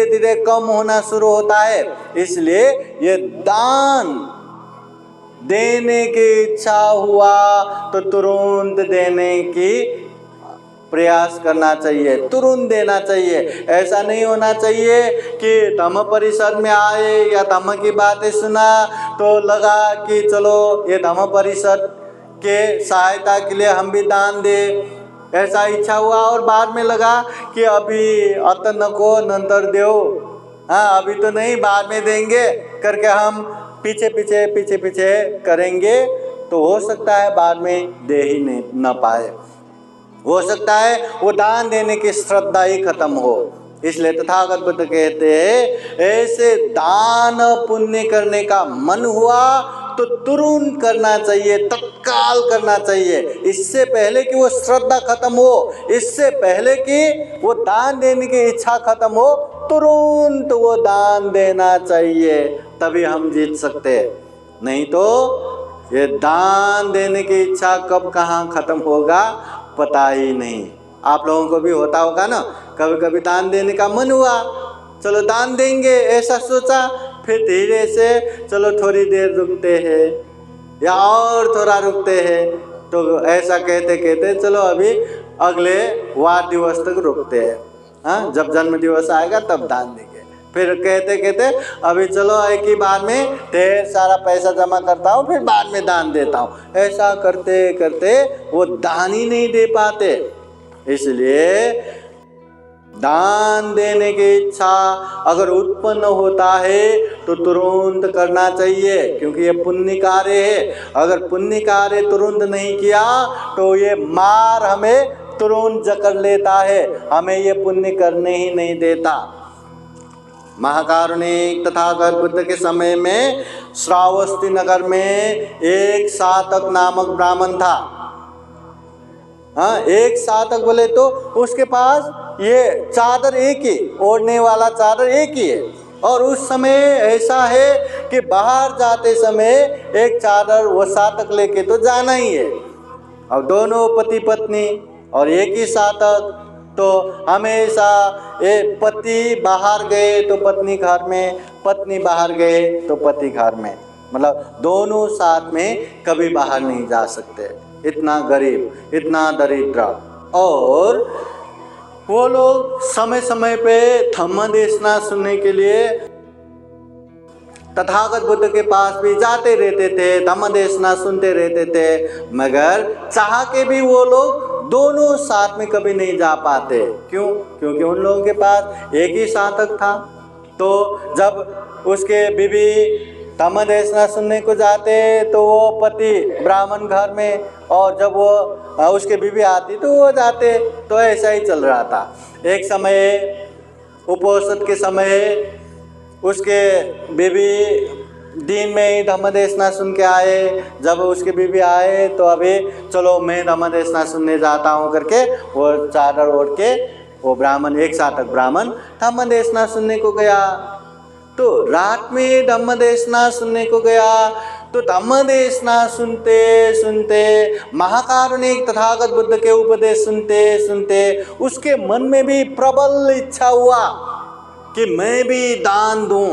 धीरे कम होना शुरू होता है। इसलिए ये दान देने की इच्छा हुआ तो तुरंत देने की प्रयास करना चाहिए, तुरंत देना चाहिए। ऐसा नहीं होना चाहिए कि धम्म परिषद में आए या धम्म की बातें सुना तो लगा कि चलो ये धम्म परिषद के सहायता के लिए हम भी दान दे, ऐसा इच्छा हुआ, और बाद में लगा कि अभी अत नको नंतर देओ, हाँ अभी तो नहीं बाद में देंगे करके हम पीछे पीछे करेंगे, तो हो सकता है बाद में दे ही नहीं न पाए, हो सकता है वो दान देने की श्रद्धा ही खत्म हो। इसलिए तथागत बुद्ध कहते हैं, ऐसे दान पुण्य करने का मन हुआ तो तुरंत करना चाहिए, तत्काल करना चाहिए, इससे पहले कि वो श्रद्धा खत्म हो, इससे पहले कि वो दान देने की इच्छा खत्म हो, तुरंत वो दान देना चाहिए, तभी हम जीत सकते हैं। नहीं तो ये दान देने की इच्छा कब कहाँ खत्म होगा पता ही नहीं। आप लोगों को भी होता होगा ना, कभी कभी दान देने का मन हुआ, चलो दान देंगे ऐसा सोचा, फिर धीरे से चलो थोड़ी देर रुकते हैं या और थोड़ा रुकते हैं, तो ऐसा कहते कहते चलो अभी अगले वार दिवस तक रुकते हैं, हाँ जब जन्म दिवस आएगा तब दान देंगे। फिर कहते कहते अभी चलो एक ही बार में ढेर सारा पैसा जमा करता हूँ, फिर बाद में दान देता हूँ। ऐसा करते करते वो दान ही नहीं दे पाते। इसलिए दान देने की इच्छा अगर उत्पन्न होता है तो तुरंत करना चाहिए, क्योंकि ये पुण्य कार्य है। अगर पुण्य कार्य तुरंत नहीं किया तो ये मार हमें तुरंत जकड़ लेता है, हमें ये पुण्य करने ही नहीं देता। महाकारुणिक तथागत बुद्ध के समय में श्रावस्ती नगर में एक सातक नामक ब्राह्मण था। हाँ, एक सातक बोले तो उसके पास ये चादर एक ही, ओढ़ने वाला चादर एक ही है। और उस समय ऐसा है कि बाहर जाते समय एक चादर वो सातक लेके तो जाना ही है। और दोनों पति पत्नी और एक ही सातक, तो हमेशा एक पति बाहर गए तो पत्नी घर में, पत्नी बाहर गए तो पति घर में, मतलब दोनों साथ में कभी बाहर नहीं जा सकते। इतना गरीब, इतना दरिद्र। और वो लोग समय समय पे धम्म देशना सुनने के लिए तथागत बुद्ध के पास भी जाते रहते थे, धम्म देशना सुनते रहते थे, मगर चाह के भी वो लोग दोनों साथ में कभी नहीं जा पाते। क्यों? क्योंकि उन लोगों के पास एक ही साधक था। तो जब उसके बीवी धम्म देशना सुनने को जाते तो वो पति ब्राह्मण घर में, और जब वो उसके बीवी आती तो वो जाते। तो ऐसा ही चल रहा था। एक समय उपोषद के समय उसके बीवी दिन में ही धम्म देशना सुन के आए। जब उसके बीवी आए तो अभी चलो मैं धम्म देशना सुनने जाता हूँ करके वो चादर ओढ़ के वो ब्राह्मण, एक सातक ब्राह्मण धम्म देशना सुनने को गया। तो रात में धम्म देशना सुनने को गया। तो धम्म देशना सुनते सुनते, महाकारुणिक तथागत बुद्ध के उपदेश सुनते सुनते उसके मन में भी प्रबल इच्छा हुआ कि मैं भी दान दूं,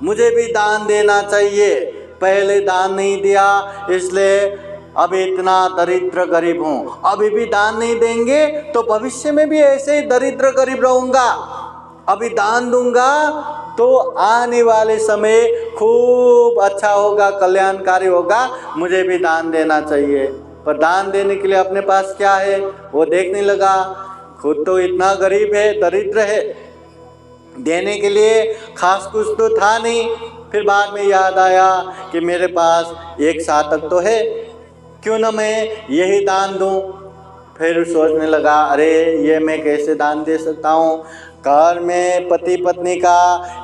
मुझे भी दान देना चाहिए। पहले दान नहीं दिया इसलिए अभी इतना दरिद्र गरीब हूँ, अभी भी दान नहीं देंगे तो भविष्य में भी ऐसे ही दरिद्र गरीब रहूँगा। अभी दान दूंगा तो आने वाले समय खूब अच्छा होगा, कल्याणकारी होगा, मुझे भी दान देना चाहिए। पर दान देने के लिए अपने पास क्या है वो देखने लगा। खुद तो इतना गरीब है, दरिद्र है, देने के लिए खास कुछ तो था नहीं। फिर बाद में याद आया कि मेरे पास एक सातक तो है, क्यों ना मैं यही दान दूं। फिर सोचने लगा, अरे ये मैं कैसे दान दे सकता हूँ, घर में पति पत्नी का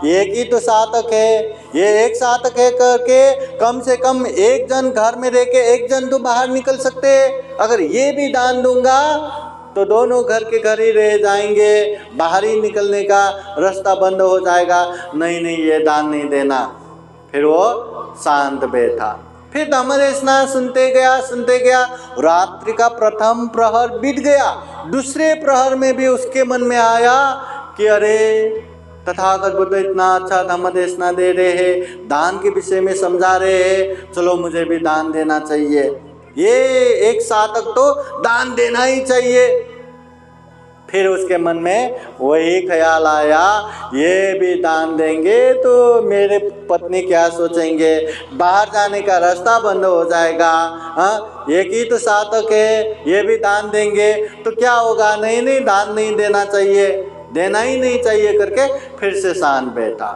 एक ही तो सातक है, ये एक सातक है करके कम से कम एक जन घर में रह के एक जन तो बाहर निकल सकते। अगर ये भी दान दूंगा तो दोनों घर के घर ही रह जाएंगे, बाहर ही निकलने का रास्ता बंद हो जाएगा। नहीं नहीं, ये दान नहीं देना। फिर वो शांत बैठा। फिर धम्म देशना सुनते गया। रात्रि का प्रथम प्रहर बीत गया। दूसरे प्रहर में भी उसके मन में आया कि अरे तथागत बुद्ध इतना अच्छा धम्म देशना दे रहे हैं, दान के विषय में समझा रहे हैं, चलो मुझे भी दान देना चाहिए। ये एक सातक तो दान देना ही चाहिए। फिर उसके मन में वही ख्याल आया, ये भी दान देंगे तो मेरे पत्नी क्या सोचेंगे, बाहर जाने का रास्ता बंद हो जाएगा। हाँ, एक ही तो सातक है, ये भी दान देंगे तो क्या होगा। नहीं नहीं, दान नहीं देना चाहिए, देना ही नहीं चाहिए करके फिर से शांत बैठा।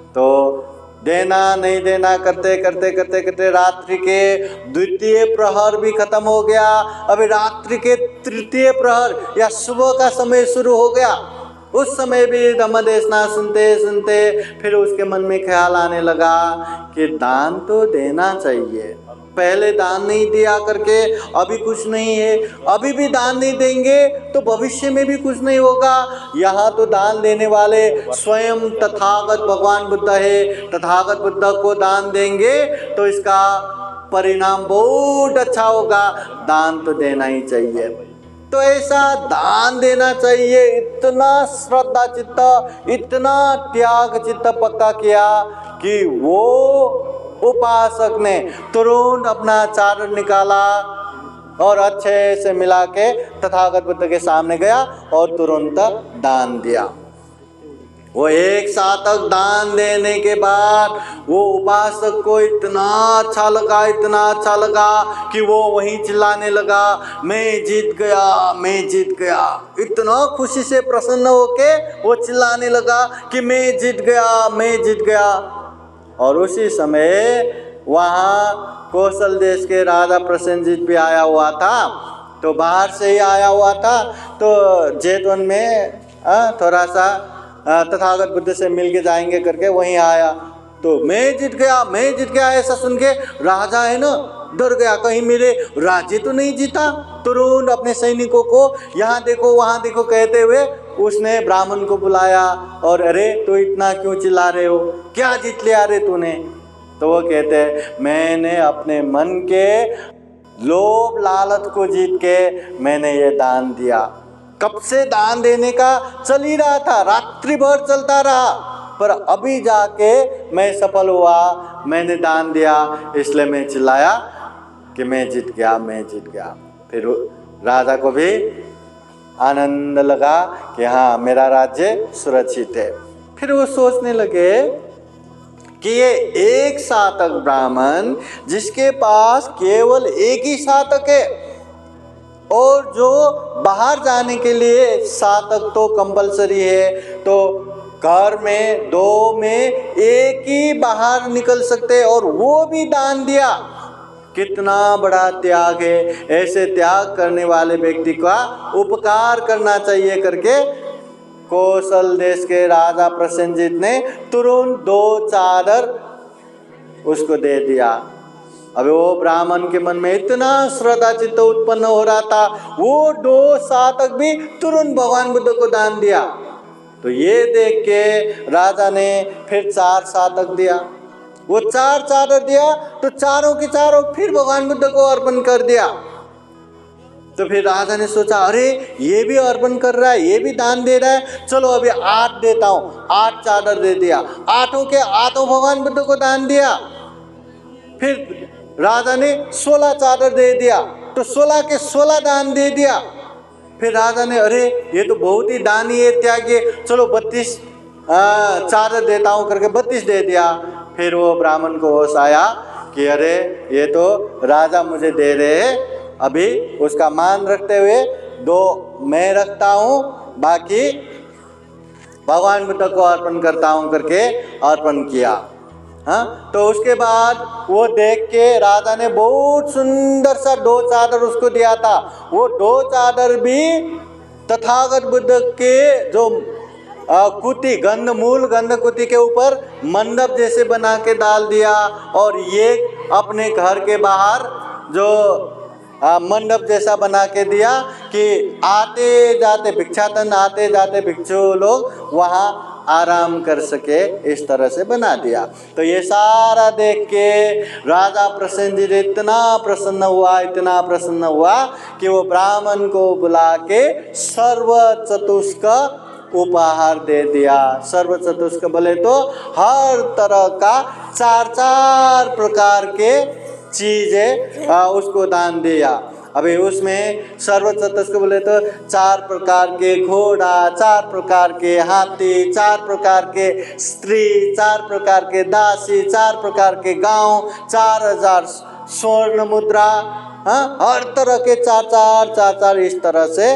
तो देना नहीं देना करते करते रात्रि के द्वितीय प्रहर भी खत्म हो गया। अभी रात्रि के तृतीय प्रहर या सुबह का समय शुरू हो गया। उस समय भी धम्म देशना सुनते सुनते फिर उसके मन में ख्याल आने लगा कि दान तो देना चाहिए। पहले दान नहीं दिया करके अभी कुछ नहीं है, अभी भी दान नहीं देंगे तो भविष्य में भी कुछ नहीं होगा। यहाँ तो दान देने वाले स्वयं तथागत भगवान बुद्ध है, तथागत बुद्ध को दान देंगे तो इसका परिणाम बहुत अच्छा होगा, दान तो देना ही चाहिए। तो ऐसा दान देना चाहिए। इतना श्रद्धा चित्त, इतना त्याग चित्त पक्का किया कि वो उपासक ने तुरंत अपना चादर निकाला और अच्छे से मिला के तथागत बुद्ध के सामने गया और तुरंत दान दिया। वो 1 सातक दान देने के बाद वो उपासक को इतना अच्छा लगा, इतना अच्छा लगा कि वो वहीं चिल्लाने लगा, मैं जीत गया, मैं जीत गया। इतना खुशी से प्रसन्न होके वो चिल्लाने लगा कि मैं जीत गया, मैं जीत गया। और उसी समय वहाँ कौशल देश के राजा प्रसेनजीत भी आया हुआ था। तो बाहर से ही आया हुआ था, तो जेतवन में थोड़ा सा तथागत बुद्ध से मिल के जाएंगे करके वहीं आया। तो मैं जीत गया, मैं जीत गया ऐसा सुन के राजा है ना डर गया, कहीं मेरे राज्य तो नहीं जीता। तुरंत अपने सैनिकों को यहाँ देखो वहाँ देखो कहते हुए उसने ब्राह्मण को बुलाया और अरे तो इतना क्यों चिल्ला रहे हो, क्या जीत लिया रे तूने? तो वो कहते हैं मैंने अपने मन के लोभ लालच को जीत के मैंने ये दान दिया। कब से दान देने का चल ही रहा था, रात्रि भर चलता रहा, पर अभी जाके मैं सफल हुआ, मैंने दान दिया, इसलिए मैं चिल्लाया कि मैं जीत गया, मैं जीत गया। फिर राजा को भी आनंद लगा कि हाँ मेरा राज्य सुरक्षित है। फिर वो सोचने लगे कि ये 1 सातक ब्राह्मण जिसके पास केवल 1 ही सातक है और जो बाहर जाने के लिए सातक तो कंपलसरी है, तो घर में 2 में 1 ही बाहर निकल सकते और वो भी दान दिया। कितना बड़ा त्याग है। ऐसे त्याग करने वाले व्यक्ति का उपकार करना चाहिए करके कौशल देश के राजा प्रसेनजीत ने तुरंत 2 चादर उसको दे दिया। अब वो ब्राह्मण के मन में इतना श्रद्धा चित्त उत्पन्न हो रहा था, वो 2 सातक भी तुरंत भगवान बुद्ध को दान दिया। तो ये देख के राजा ने फिर 4 सातक दिया। वो 4 चादर दिया तो चारों की चारों फिर भगवान बुद्ध को अर्पण कर दिया। तो फिर राजा ने सोचा अरे ये भी अर्पण कर रहा है, ये भी दान दे रहा है, चलो अभी 8 देता हूँ। 8 चादर दे दिया, 8 के 8 भगवान बुद्ध को दान दिया। फिर राजा ने 16 चादर दे दिया, तो 16 के 16 दान दे दिया। फिर राजा ने अरे ये तो बहुत ही दानी है, त्यागी है, चलो 32 चादर देता हूँ करके 32 दे दिया। फिर वो ब्राह्मण को होश आया कि अरे ये तो राजा मुझे दे रहे हैं, अभी उसका मान रखते हुए 2 मैं रखता हूँ, बाकी भगवान बुद्ध को अर्पण करता हूँ करके अर्पण किया। हाँ, तो उसके बाद वो देख के राजा ने बहुत सुंदर सा 2 चादर उसको दिया था। वो 2 चादर भी तथागत बुद्ध के जो कुटी मूल गंध कुटी के ऊपर मंडप जैसे बना के डाल दिया, और ये अपने घर के बाहर जो मंडप जैसा बना के दिया कि आते जाते भिक्षाटन, आते जाते भिक्षु लोग वहाँ आराम कर सके, इस तरह से बना दिया। तो ये सारा देख के राजा प्रसेनजीत इतना प्रसन्न हुआ, इतना प्रसन्न हुआ कि वो ब्राह्मण को बुला के सर्व चतुष्क उपहार दे दिया। सर्व चतुष्क बोले तो हर तरह का 4 प्रकार के चीजें उसको दान दिया। अभी उसमें सर्व चतुष्क बोले तो 4 प्रकार के घोड़ा, 4 प्रकार के हाथी, 4 प्रकार के स्त्री, 4 प्रकार के दासी, 4 प्रकार के गांव, 4000 स्वर्ण मुद्रा, हर तरह के 4 इस तरह से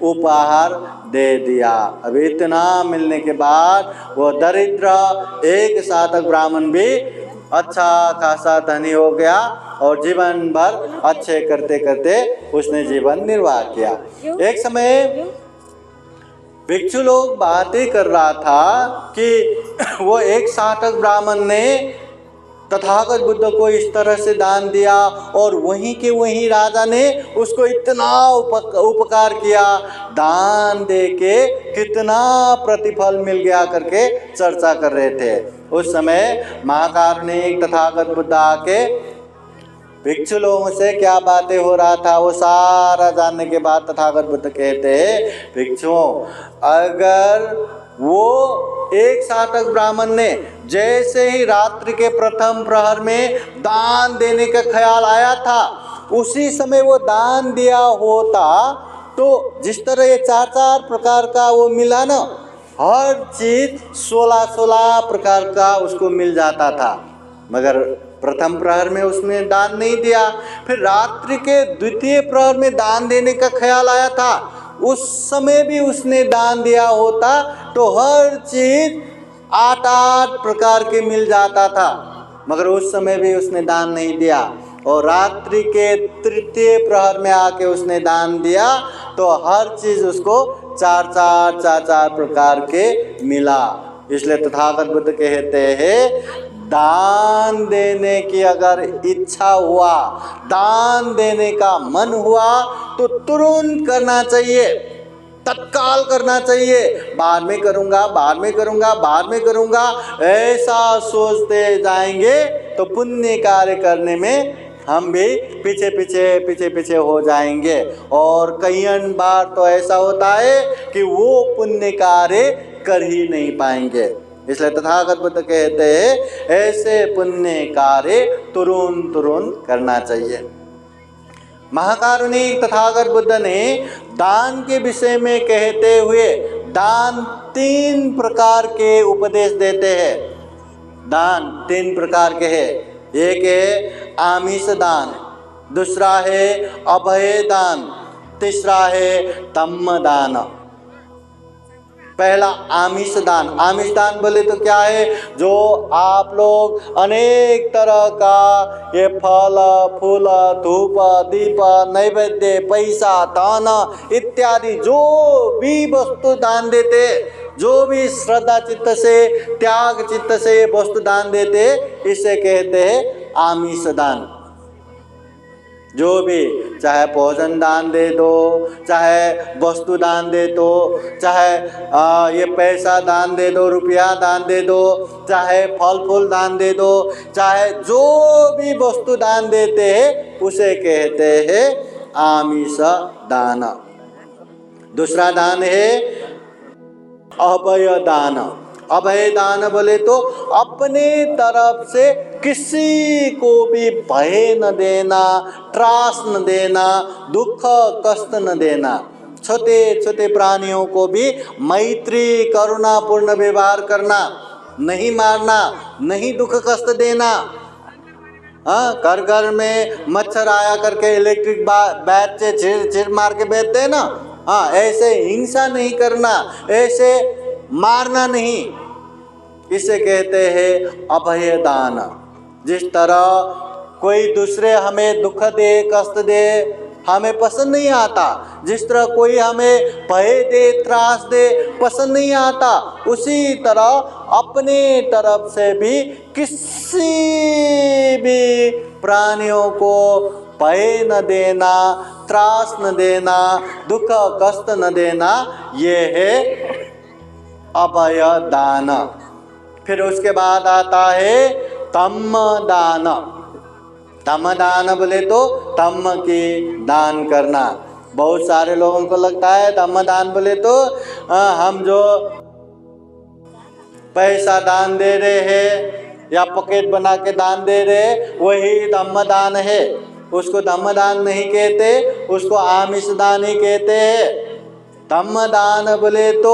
उपहार दे दिया। अब इतना मिलने के बाद वो दरिद्र 1 सातक ब्राह्मण भी अच्छा खासा धनी हो गया और जीवन भर अच्छे करते करते उसने जीवन निर्वाह किया। एक समय भिक्षु लोग बातें कर रहा था कि वो 1 सातक ब्राह्मण ने तथागत बुद्ध को इस तरह से दान दिया और वहीं के वहीं राजा ने उसको इतना उपकार किया, दान दे के कितना प्रतिफल मिल गया करके चर्चा कर रहे थे। उस समय महाकारुणिक तथागत बुद्ध आके भिक्षु लोगों से क्या बातें हो रहा था वो सारा जानने के बाद तथागत बुद्ध कहते हैं, भिक्षुओं, अगर वो एक साधक ब्राह्मण ने जैसे ही रात्रि के प्रथम प्रहर में दान देने का ख्याल आया था, उसी समय वो दान दिया होता तो जिस तरह ये 4-4 प्रकार का वो मिला ना, हर चीज 16-16 प्रकार का उसको मिल जाता था। मगर प्रथम प्रहर में उसने दान नहीं दिया। फिर रात्रि के द्वितीय प्रहर में दान देने का ख्याल आया था, उस समय भी उसने दान दिया होता तो हर चीज 8-8 प्रकार के मिल जाता था। मगर उस समय भी उसने दान नहीं दिया और रात्रि के तृतीय प्रहर में आके उसने दान दिया तो हर चीज उसको 4-4 प्रकार के मिला। इसलिए तथागत बुद्ध कहते हैं, दान देने की अगर इच्छा हुआ, दान देने का मन हुआ तो तुरंत करना चाहिए, तत्काल करना चाहिए। बाद में करूँगा, बाद में करूँगा, बाद में करूँगा, ऐसा सोचते जाएंगे तो पुण्य कार्य करने में हम भी पीछे हो जाएंगे। और कई बार तो ऐसा होता है कि वो पुण्य कार्य कर ही नहीं पाएंगे। इसलिए तथागत बुद्ध कहते हैं, ऐसे पुण्य कार्य तुरंत करना चाहिए। महाकारुणिक तथागत बुद्ध ने दान के विषय में कहते हुए दान 3 प्रकार के उपदेश देते हैं। दान 3 प्रकार के हैं। एक है आमिष दान, दूसरा है अभय दान, तीसरा है तम्म दान। पहला आमिष दान। आमिष दान बोले तो क्या है, जो आप लोग अनेक तरह का ये फल फूल धूप दीप नैवेद्य पैसा दान इत्यादि जो भी वस्तु दान देते, जो भी श्रद्धा चित्त से त्याग चित्त से वस्तु दान देते, इसे कहते हैं आमिष दान। जो भी, चाहे भोजन दान दे दो, चाहे वस्तु दान दे दो, चाहे ये पैसा दान दे दो, रुपया दान दे दो, चाहे फल फूल दान दे दो, चाहे जो भी वस्तु दान देते हैं उसे कहते हैं आमिष दान। दूसरा दान है अभय दान। अभय दान बोले तो अपने तरफ से किसी को भी भय न देना, त्रास न देना, दुख कष्ट न देना। छोटे छोटे प्राणियों को भी मैत्री करुणापूर्ण व्यवहार करना, नहीं मारना, नहीं दुख कष्ट देना। घर घर में मच्छर आया करके इलेक्ट्रिक बैट से चिर मार के बैठते हैं ना, ऐसे हिंसा नहीं करना, ऐसे मारना नहीं, इसे कहते हैं अभय दान। जिस तरह कोई दूसरे हमें दुख दे, कष्ट दे, हमें पसंद नहीं आता, जिस तरह कोई हमें भय दे, त्रास दे, पसंद नहीं आता, उसी तरह अपने तरफ से भी किसी भी प्राणियों को भय न देना, त्रास न देना, दुख कष्ट न देना, ये है अभय दान। फिर उसके बाद आता है तम्म दान। तम्म दान बोले तो तम्म की दान करना। बहुत सारे लोगों को लगता है तम्म दान बोले तो हम जो पैसा दान दे रहे हैं या पॉकेट बना के दान दे रहे हैं वही धम्म दान है। उसको धम्म दान नहीं कहते, उसको आमिष दान ही कहते हैं। धम्म दान बोले तो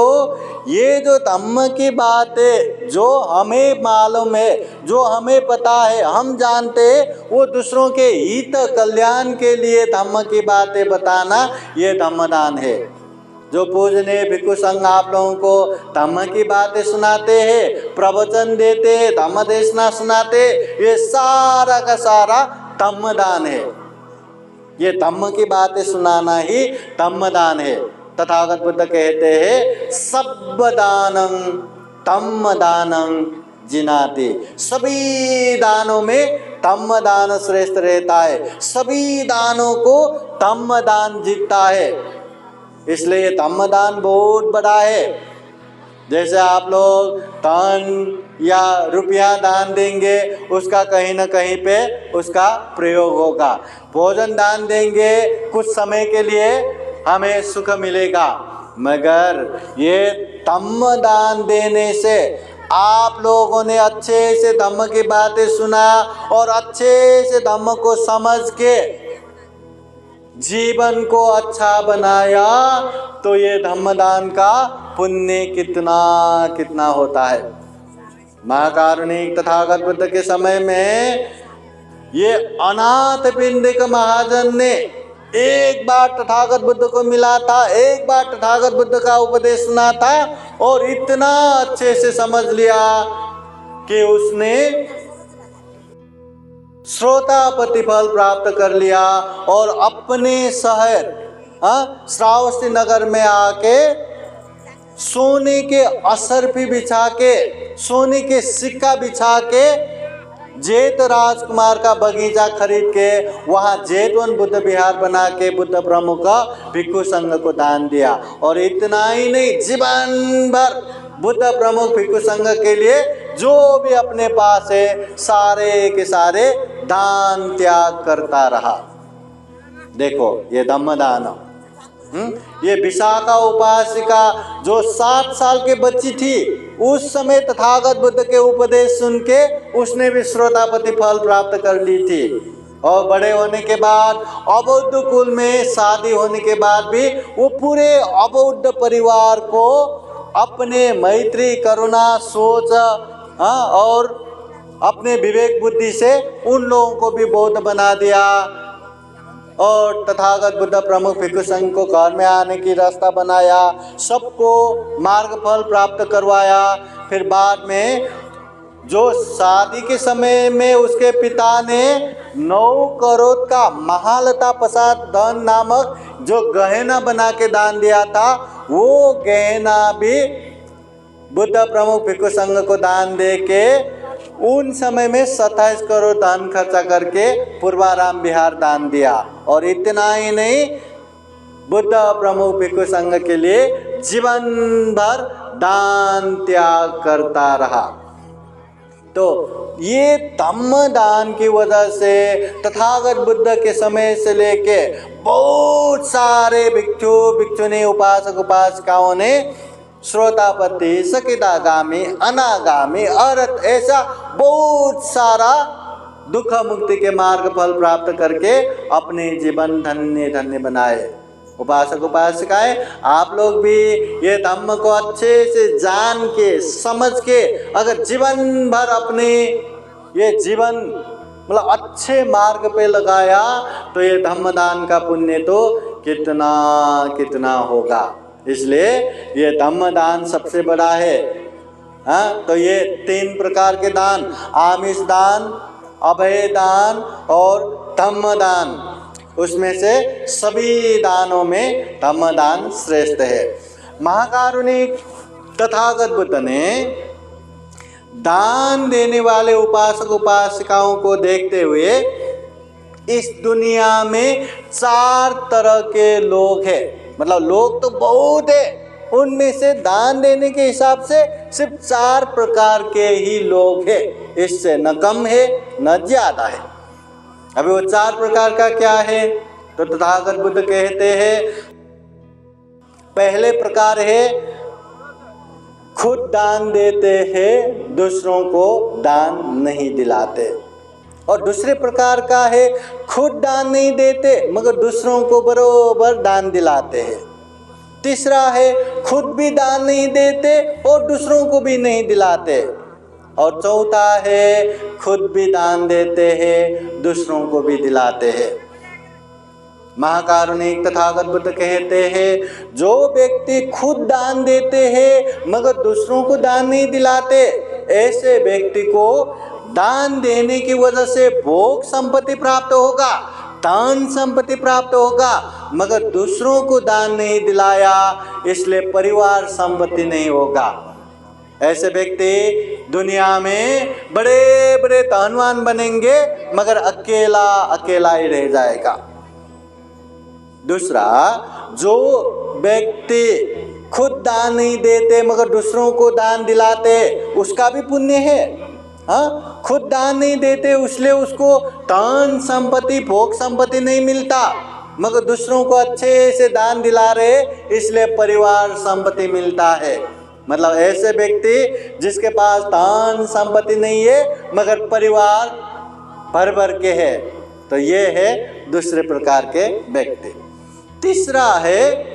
ये जो धम्म की बात है, जो हमें मालूम है, जो हमें पता है, हम जानते हैं, वो दूसरों के हित कल्याण के लिए धम्म की बातें बताना, ये धम्म दान है। जो पूजने भिक्षु संघ आप लोगों को धम्म की बातें सुनाते हैं, प्रवचन देते हैं, धम्म देशना सुनाते, ये सारा का सारा धम्म दान है। ये धम्म की बातें सुनाना ही धम्म दान है। तथागत बुद्ध कहते हैं सब दानं तम्म दानं जिनाति। सभी दानों में तम्म दान श्रेष्ठ रहता है, सभी दानों को तम्म दान जीतता है। इसलिए तम्म दान बहुत बड़ा है। जैसे आप लोग तन या रुपया दान देंगे, उसका कहीं ना कहीं पे उसका प्रयोग होगा। भोजन दान देंगे, कुछ समय के लिए हमें सुख मिलेगा, मगर ये धम्म दान देने से आप लोगों ने अच्छे से धम्म की बातें सुना और अच्छे से धम्म को समझ के जीवन को अच्छा बनाया, तो ये धम्मदान का पुण्य कितना कितना होता है। महाकारुणिक तथागत बुद्ध के समय में ये अनाथ पिंडिक महाजन ने एक बार तथागत बुद्ध को मिला था, एक बार तथागत बुद्ध का उपदेश सुना था और इतना अच्छे से समझ लिया कि उसने श्रोता प्रतिफल प्राप्त कर लिया और अपने शहर श्रावस्ती नगर में आके सोने के असरफी बिछा के, सोने के सिक्का बिछा के जेत राजकुमार का बगीचा खरीद के वहाँ जेतवन बुद्ध विहार बना के बुद्ध प्रमुख भिक्षु संघ को दान दिया। और इतना ही नहीं, जीवन भर बुद्ध प्रमुख भिक्षु संघ के लिए जो भी अपने पास है सारे के सारे दान त्याग करता रहा। देखो ये धम्मदान। ये विशाखा उपासिका जो 7 साल की बच्ची थी, उस समय तथागत बुद्ध के उपदेश सुन के उसने भी श्रोतापति फल प्राप्त कर ली थी। और बड़े होने के बाद अबौद्ध कुल में शादी होने के बाद भी वो पूरे अबौद्ध परिवार को अपने मैत्री करुणा सोच और अपने विवेक बुद्धि से उन लोगों को भी बौद्ध बना दिया। और तथागत बुद्ध प्रमुख भिक्षु संघ को घर में आने की रास्ता बनाया, सबको मार्ग फल प्राप्त करवाया। फिर बाद में जो शादी के समय में उसके पिता ने 9 करोड़ का महालता प्रसाद धन नामक जो गहना बना के दान दिया था, वो गहना भी बुद्ध प्रमुख भिक्षु संघ को दान दे के उन समय में 27 करोड़ धन खर्चा करके पूर्वाराम विहार दान दिया। और इतना ही नहीं, बुद्ध प्रमुख भिक्षु संघ के लिए जीवन भर दान त्याग करता रहा। तो ये धम्म दान की वजह से तथागत बुद्ध के समय से लेके बहुत सारे भिक्षु भिक्षुनी उपासक उपासिकाओं ने श्रोतापति, सकितागामी, अनागामी, अरहत, ऐसा बहुत सारा दुख मुक्ति के मार्ग फल प्राप्त करके अपने जीवन धन्य धन्य बनाए। उपासक उपासिकाएं, आप लोग भी ये धम्म को अच्छे से जान के समझ के अगर जीवन भर अपने ये जीवन मतलब अच्छे मार्ग पे लगाया, तो ये धम्मदान का पुण्य तो कितना कितना होगा। इसलिए ये धम्मदान सबसे बड़ा है। तो ये 3 प्रकार के दान, आमिष दान, अभय दान और धम्मदान, उसमें से सभी दानों में धम्मदान श्रेष्ठ है। महाकारुणिक तथागत बुद्ध ने दान देने वाले उपासक उपासिकाओं को देखते हुए इस दुनिया में 4 तरह के लोग हैं। मतलब लोग तो बहुत है, उनमें से दान देने के हिसाब से सिर्फ 4 प्रकार के ही लोग हैं, इससे न कम है न ज्यादा है। अभी वो 4 प्रकार का क्या है, तो तथागत बुद्ध कहते हैं पहले प्रकार है खुद दान देते हैं, दूसरों को दान नहीं दिलाते। और दूसरे प्रकार का है खुद दान नहीं देते मगर दूसरों को बरोबर दान दिलाते हैं। तीसरा है खुद भी दान नहीं देते और दूसरों को भी नहीं दिलाते। और चौथा है खुद भी दान देते हैं, दूसरों को भी दिलाते हैं। महाकारुणिक तथागत बुद्ध कहते हैं जो व्यक्ति खुद दान देते हैं मगर दूसरों को दान नहीं दिलाते, ऐसे व्यक्ति को दान देने की वजह से भोग संपत्ति प्राप्त होगा, दान संपत्ति प्राप्त होगा, मगर दूसरों को दान नहीं दिलाया इसलिए परिवार संपत्ति नहीं होगा। ऐसे व्यक्ति दुनिया में बड़े बड़े धनवान बनेंगे मगर अकेला अकेला ही रह जाएगा। दूसरा, जो व्यक्ति खुद दान नहीं देते मगर दूसरों को दान दिलाते, उसका भी पुण्य है। हाँ, खुद दान नहीं देते इसलिए उसको धन संपत्ति भोग संपत्ति नहीं मिलता, मगर दूसरों को अच्छे से दान दिला रहे इसलिए परिवार संपत्ति मिलता है। मतलब ऐसे व्यक्ति जिसके पास धन संपत्ति नहीं है मगर परिवार भर भर के है, तो ये है दूसरे प्रकार के व्यक्ति। तीसरा है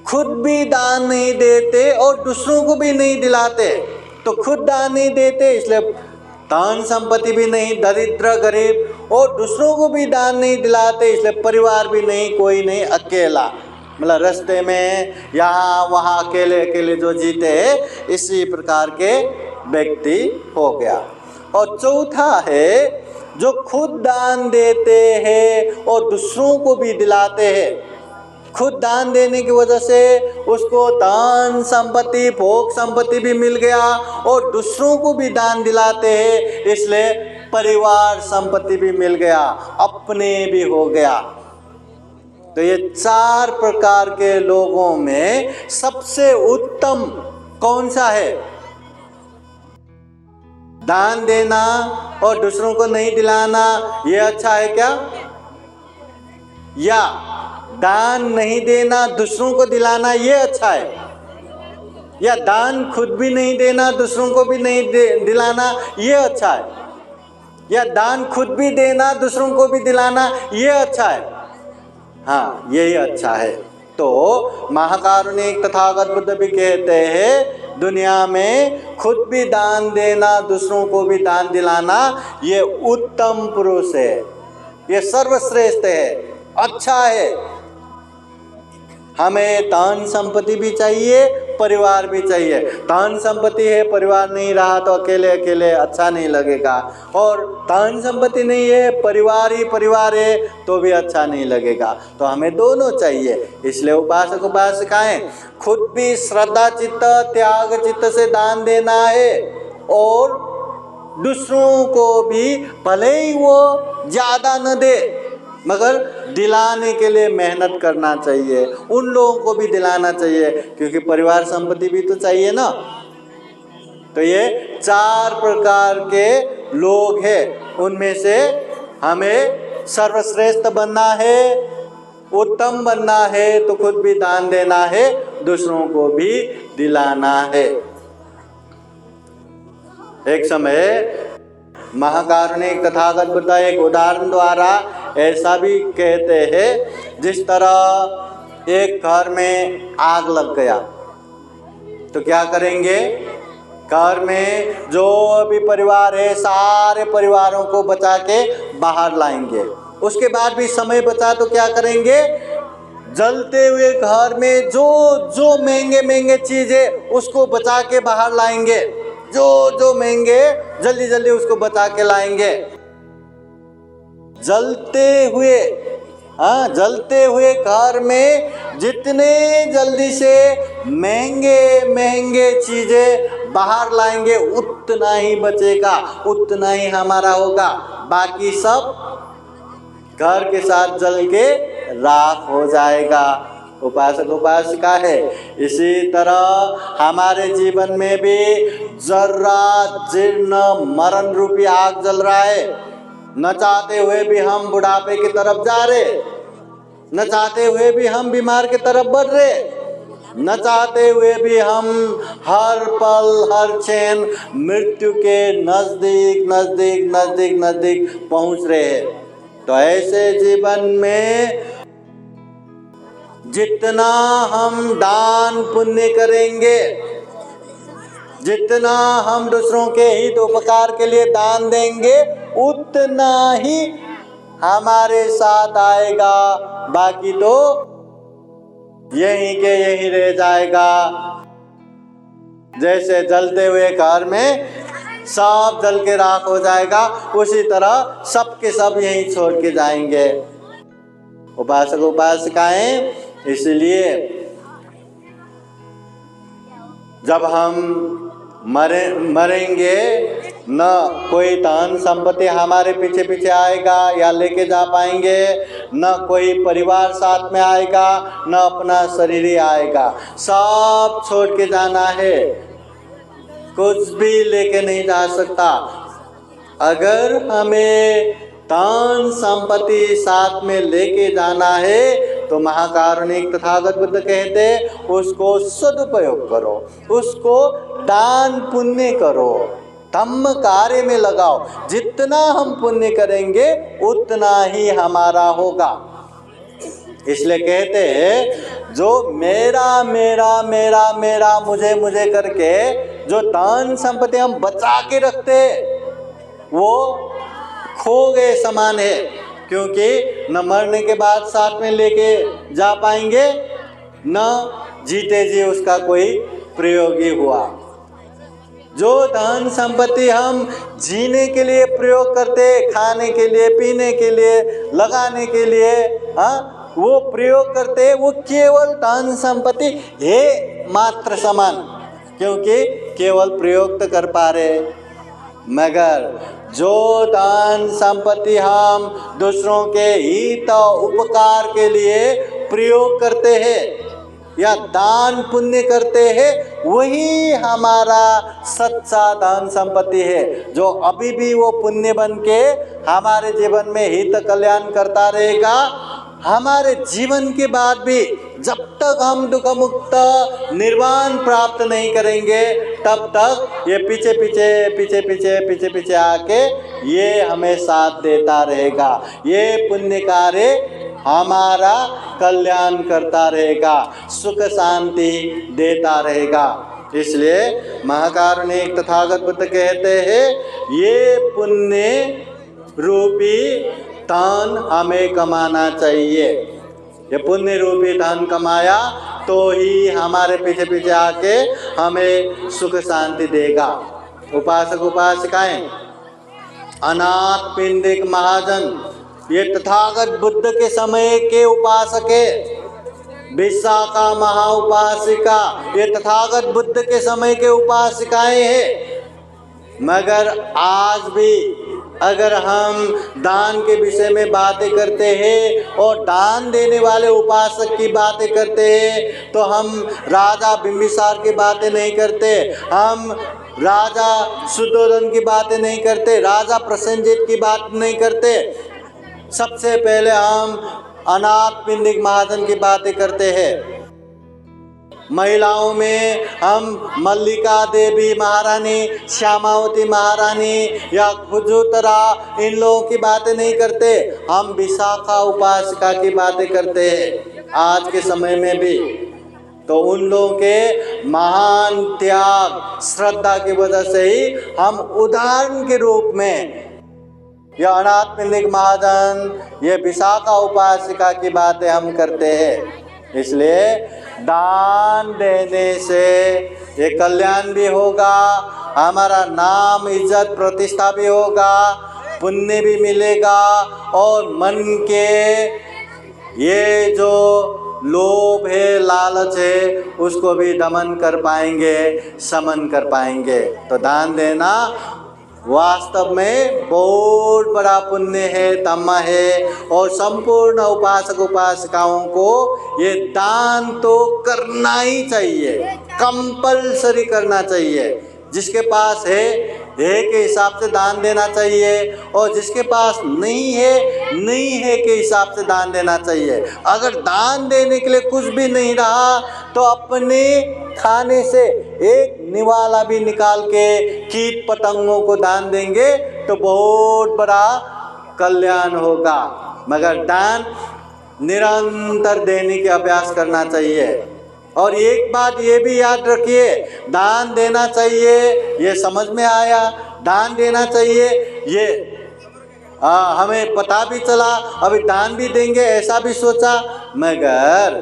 खुद भी दान नहीं देते और दूसरों को भी नहीं दिलाते। तो खुद दान नहीं देते इसलिए धन संपत्ति भी नहीं, दरिद्र गरीब, और दूसरों को भी दान नहीं दिलाते इसलिए परिवार भी नहीं, कोई नहीं, अकेला। मतलब रास्ते में यहाँ वहाँ अकेले अकेले जो जीते हैं, इसी प्रकार के व्यक्ति हो गया। और चौथा है जो खुद दान देते हैं और दूसरों को भी दिलाते हैं। खुद दान देने की वजह से उसको धन संपत्ति भोग संपत्ति भी मिल गया और दूसरों को भी दान दिलाते हैं इसलिए परिवार संपत्ति भी मिल गया, अपने भी हो गया। तो ये चार प्रकार के लोगों में सबसे उत्तम कौन सा है? दान देना और दूसरों को नहीं दिलाना, ये अच्छा है क्या? या दान नहीं देना दूसरों को दिलाना ये अच्छा है? या दान खुद भी नहीं देना दूसरों को भी नहीं दिलाना ये अच्छा है? या दान खुद भी देना दूसरों को भी दिलाना ये अच्छा है? हाँ, यही अच्छा है। तो महाकारुणिक तथागत बुद्ध भी कहते हैं दुनिया में खुद भी दान देना दूसरों को भी दान दिलाना ये उत्तम पुरुष है, ये सर्वश्रेष्ठ है, अच्छा है। हमें धन संपत्ति भी चाहिए, परिवार भी चाहिए। धन संपत्ति है, परिवार नहीं रहा तो अकेले अकेले अच्छा नहीं लगेगा, और धन संपत्ति नहीं है, परिवार ही परिवार है तो भी अच्छा नहीं लगेगा। तो हमें दोनों चाहिए। इसलिए उपासक उपासिकाएं खुद भी श्रद्धा चित्त त्याग चित्त से दान देना है और दूसरों को भी भले ही वो ज़्यादा न दे मगर दिलाने के लिए मेहनत करना चाहिए, उन लोगों को भी दिलाना चाहिए, क्योंकि परिवार संपत्ति भी तो चाहिए ना। तो ये चार प्रकार के लोग हैं, उनमें से हमें सर्वश्रेष्ठ बनना है, उत्तम बनना है तो खुद भी दान देना है, दूसरों को भी दिलाना है। एक समय महाकारुणिक तथागत बुद्ध एक उदाहरण द्वारा ऐसा भी कहते हैं, जिस तरह एक घर में आग लग गया तो क्या करेंगे? घर में जो भी परिवार है सारे परिवारों को बचा के बाहर लाएंगे। उसके बाद भी समय बचा तो क्या करेंगे? जलते हुए घर में जो जो महंगे महंगे चीज़ है उसको बचा के बाहर लाएंगे, जो जो महंगे जल्दी जल्दी उसको बचा के लाएंगे। जलते हुए घर में जितने जल्दी से महंगे महंगे चीजें बाहर लाएंगे उतना ही बचेगा, उतना ही हमारा होगा, बाकी सब घर के साथ जल के राख हो जाएगा। उपासक उपासिका है। इसी तरह हमारे जीवन में भी जर्रा जीर्ण मरण रूपी आग जल रहा है। न चाहते हुए भी हम बुढ़ापे की तरफ जा रहे, न चाहते हुए भी हम बीमार की तरफ बढ़ रहे, न चाहते हुए भी हम हर पल हर क्षण मृत्यु के नजदीक नजदीक नजदीक नजदीक पहुंच रहे हैं। तो ऐसे जीवन में जितना हम दान पुण्य करेंगे, जितना हम दूसरों के हित उपकार के लिए दान देंगे उतना ही हमारे साथ आएगा, बाकी तो यहीं के यहीं रह जाएगा। जैसे जलते हुए घर में सब जल के राख हो जाएगा, उसी तरह सब के सब यहीं छोड़ के जाएंगे। उपासक उपासिकाएं, इसलिए जब हम मरेंगे न कोई धन संपत्ति हमारे पीछे पीछे आएगा या लेके जा पाएंगे, न कोई परिवार साथ में आएगा, न अपना शरीर ही आएगा। सब छोड़ के जाना है, कुछ भी लेके नहीं जा सकता। अगर हमें धन संपत्ति साथ में लेके जाना है तो महाकारुणिक तथागत बुद्ध कहते उसको सदुपयोग करो, उसको दान पुण्य करो, धम्म कार्य में लगाओ। जितना हम पुण्य करेंगे उतना ही हमारा होगा। इसलिए कहते हैं जो मेरा मेरा मेरा मेरा मुझे मुझे करके जो धन संपत्ति हम बचा के रखते वो खो गए समान है, क्योंकि न मरने के बाद साथ में लेके जा पाएंगे, न जीते जी उसका कोई प्रयोग ही हुआ। जो धन संपत्ति हम जीने के लिए प्रयोग करते, खाने के लिए, पीने के लिए, लगाने के लिए, वो प्रयोग करते, वो केवल धन संपत्ति है मात्र समान, क्योंकि केवल प्रयोग तो कर पा रहे। मगर जो धन संपत्ति हम दूसरों के हित उपकार के लिए प्रयोग करते हैं या दान पुण्य करते हैं, वही हमारा सच्चा धन संपत्ति है, जो अभी भी वो पुण्य बन के हमारे जीवन में हित कल्याण करता रहेगा। हमारे जीवन के बाद भी जब तक हम दुख मुक्त निर्वाण प्राप्त नहीं करेंगे, तब तक ये पीछे पीछे पीछे पीछे पीछे पीछे आके ये हमें साथ देता रहेगा। ये पुण्य कार्य हमारा कल्याण करता रहेगा, सुख शांति देता रहेगा। इसलिए महाकारुणिक तथागत बुद्ध कहते हैं ये पुण्य रूपी धन हमें कमाना चाहिए। ये पुण्य रूपी धन कमाया तो ही हमारे पीछे पीछे आके हमें सुख शांति देगा। उपासक उपासिकाएं, अनाथ पिंडिक महाजन ये तथागत बुद्ध के समय के उपासक है। विशाखा महा उपासिका ये तथागत बुद्ध के समय के उपासिकाएं हैं। मगर आज भी अगर हम दान के विषय में बातें करते हैं और दान देने वाले उपासक की बातें करते हैं तो हम राजा बिंबिसार की बातें नहीं करते, हम राजा शुद्धोधन की बातें नहीं करते, राजा प्रसेनजित की बात नहीं करते। सबसे पहले हम अनाथ पिंडिक महाजन की बातें करते हैं। महिलाओं में हम मल्लिका देवी महारानी, श्यामावती महारानी या खुजूतरा इन लोगों की बातें नहीं करते, हम विशाखा उपासिका की बातें करते हैं आज के समय में भी। तो उन लोगों के महान त्याग श्रद्धा की वजह से ही हम उदाहरण के रूप में यह अनाथ पिंडिक महाजन, ये विशाखा उपासिका की बातें हम करते हैं। इसलिए दान देने से ये कल्याण भी होगा, हमारा नाम इज्जत प्रतिष्ठा भी होगा, पुण्य भी मिलेगा और मन के ये जो लोभ है, लालच है, उसको भी दमन कर पाएंगे, शमन कर पाएंगे। तो दान देना वास्तव में बहुत बड़ा पुण्य है, धम्म है। और संपूर्ण उपासक उपासिकाओं को ये दान तो करना ही चाहिए, कंपलसरी करना चाहिए। जिसके पास है के हिसाब से दान देना चाहिए और जिसके पास नहीं है के हिसाब से दान देना चाहिए। अगर दान देने के लिए कुछ भी नहीं रहा तो अपने खाने से एक निवाला भी निकाल के कीट पतंगों को दान देंगे तो बहुत बड़ा कल्याण होगा। मगर दान निरंतर देने के अभ्यास करना चाहिए। और एक बात ये भी याद रखिए, दान देना चाहिए ये समझ में आया, दान देना चाहिए ये हमें पता भी चला, अभी दान भी देंगे ऐसा भी सोचा। मगर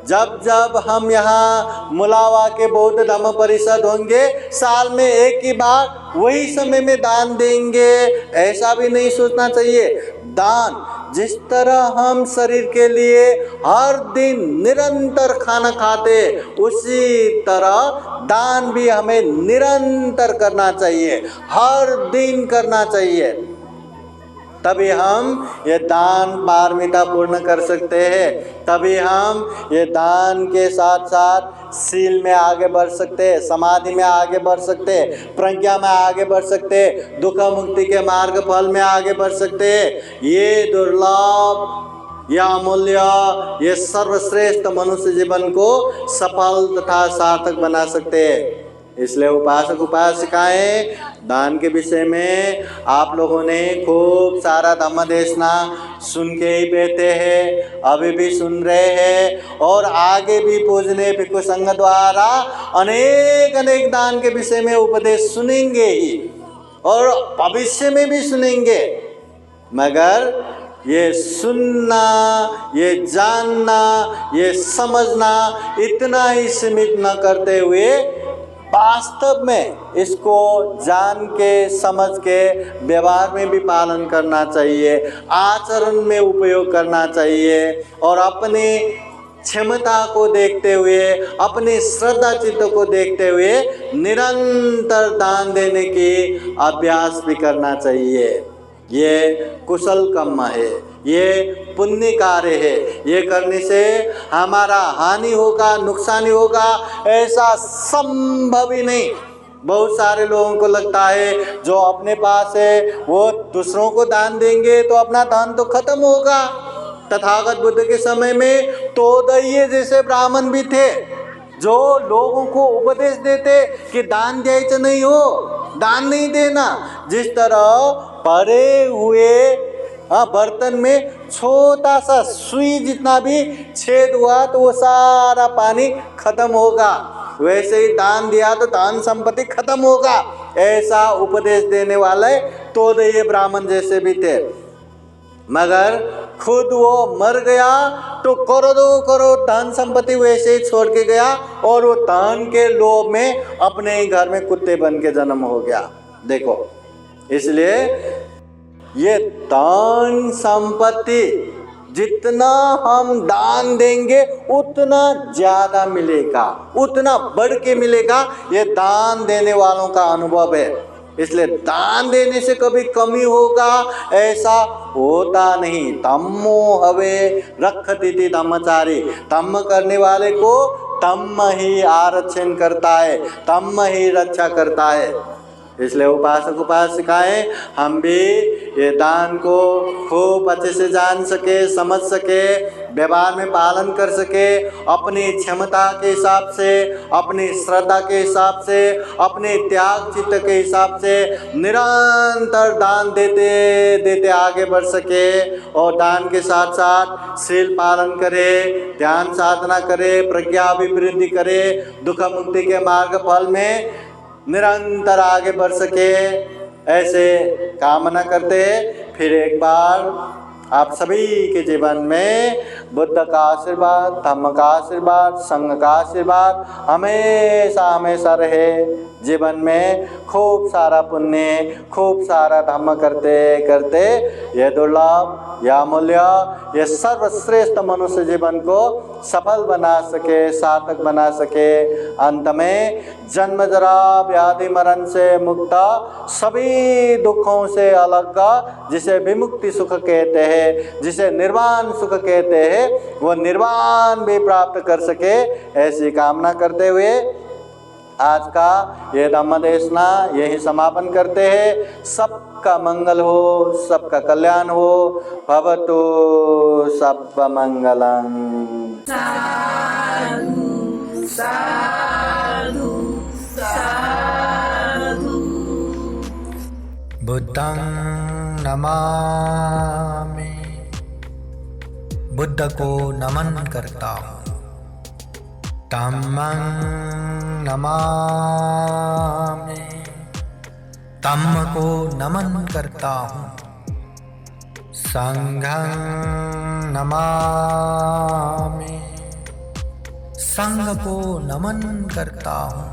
जब हम यहाँ मुलावा के बौद्ध धम्म परिषद होंगे, साल में एक ही बार वही समय में दान देंगे ऐसा भी नहीं सोचना चाहिए। दान जिस तरह हम शरीर के लिए हर दिन निरंतर खाना खाते, उसी तरह दान भी हमें निरंतर करना चाहिए, हर दिन करना चाहिए। तभी हम ये दान पारमिता पूर्ण कर सकते हैं, तभी हम ये दान के साथ साथ शील में आगे बढ़ सकते हैं, समाधि में आगे बढ़ सकते हैं, प्रज्ञा में आगे बढ़ सकते हैं, दुख मुक्ति के मार्ग फल में आगे बढ़ सकते हैं। ये दुर्लभ, यह अमूल्य, ये सर्वश्रेष्ठ मनुष्य जीवन को सफल तथा सार्थक बना सकते हैं। इसलिए उपासक उपासिकाएं, दान के विषय में आप लोगों ने खूब सारा धम्म देशना सुन के ही बैठे हैं, अभी भी सुन रहे हैं और आगे भी पूजने भिक्षु संघ द्वारा अनेक अनेक दान के विषय में उपदेश सुनेंगे ही और भविष्य में भी सुनेंगे। मगर ये सुनना, ये जानना, ये समझना इतना ही सीमित न करते हुए वास्तव में इसको जान के समझ के व्यवहार में भी पालन करना चाहिए, आचरण में उपयोग करना चाहिए और अपनी क्षमता को देखते हुए, अपनी श्रद्धा चित्त को देखते हुए निरंतर दान देने की अभ्यास भी करना चाहिए। ये कुशल कर्म है, ये पुण्य कार्य है, ये करने से हमारा हानि होगा, नुकसान होगा ऐसा संभव ही नहीं। बहुत सारे लोगों को लगता है जो अपने पास है वो दूसरों को दान देंगे तो अपना दान तो खत्म होगा। तथागत बुद्ध के समय में तोदय जैसे ब्राह्मण भी थे जो लोगों को उपदेश देते कि दान द्यायचं नहीं हो, दान नहीं देना। जिस तरह परे हुए बर्तन में छोटा सा सुई जितना भी छेद हुआ तो वो सारा पानी खत्म होगा, वैसे ही दान दिया तो दान संपत्ति खत्म होगा, ऐसा उपदेश देने वाले तोदय ब्राह्मण जैसे भी थे। मगर खुद वो मर गया तो करोड़ों करोड़ धन संपत्ति वैसे ही छोड़ के गया और वो धन के लोभ में अपने ही घर में कुत्ते बन के जन्म हो गया। देखो, इसलिए ये दान संपत्ति जितना हम दान देंगे उतना ज़्यादा मिलेगा, उतना बढ़ के मिलेगा। ये दान देने वालों का अनुभव है। इसलिए दान देने से कभी कमी होगा ऐसा होता नहीं। धम्मो हवे रक्षति धम्मचारी, धम्म करने वाले को धम्म ही आरक्षण करता है, धम्म ही रक्षा करता है। इसलिए उपासक उपासिकाएं हम भी ये दान को खूब अच्छे से जान सके, समझ सके, व्यवहार में पालन कर सके, अपनी क्षमता के हिसाब से, अपनी श्रद्धा के हिसाब से, अपने त्याग चित्त के हिसाब से निरंतर दान देते देते आगे बढ़ सके और दान के साथ साथ शील पालन करे, ध्यान साधना करे, प्रज्ञा अभिवृद्धि करे, दुख मुक्ति के मार्ग फल में निरंतर आगे बढ़ सके, ऐसे कामना करते। फिर एक बार आप सभी के जीवन में बुद्ध का आशीर्वाद, धम्म का आशीर्वाद, संघ का आशीर्वाद हमेशा हमेशा रहे। जीवन में खूब सारा पुण्य, खूब सारा धम्म करते करते ये दुर्लभ, यह अमूल्य, ये सर्वश्रेष्ठ मनुष्य जीवन को सफल बना सके, सार्थक बना सके। अंत में जन्म जरा व्याधि मरण से मुक्त, सभी दुखों से अलग, जिसे विमुक्ति सुख कहते हैं, जिसे निर्वाण सुख कहते हैं, वो निर्वाण भी प्राप्त कर सके, ऐसी कामना करते हुए आज का ये धम्म देशना यही समापन करते हैं। सबका मंगल हो, सबका कल्याण हो। भवतु सब मंगलम। साधु साधु साधु। बुद्धं नमामि, बुद्ध को नमन करता हूँ। धम्मं नमामि, धम्म को नमन करता हूँ। संघं नमामि, संघ को नमन करता हूँ।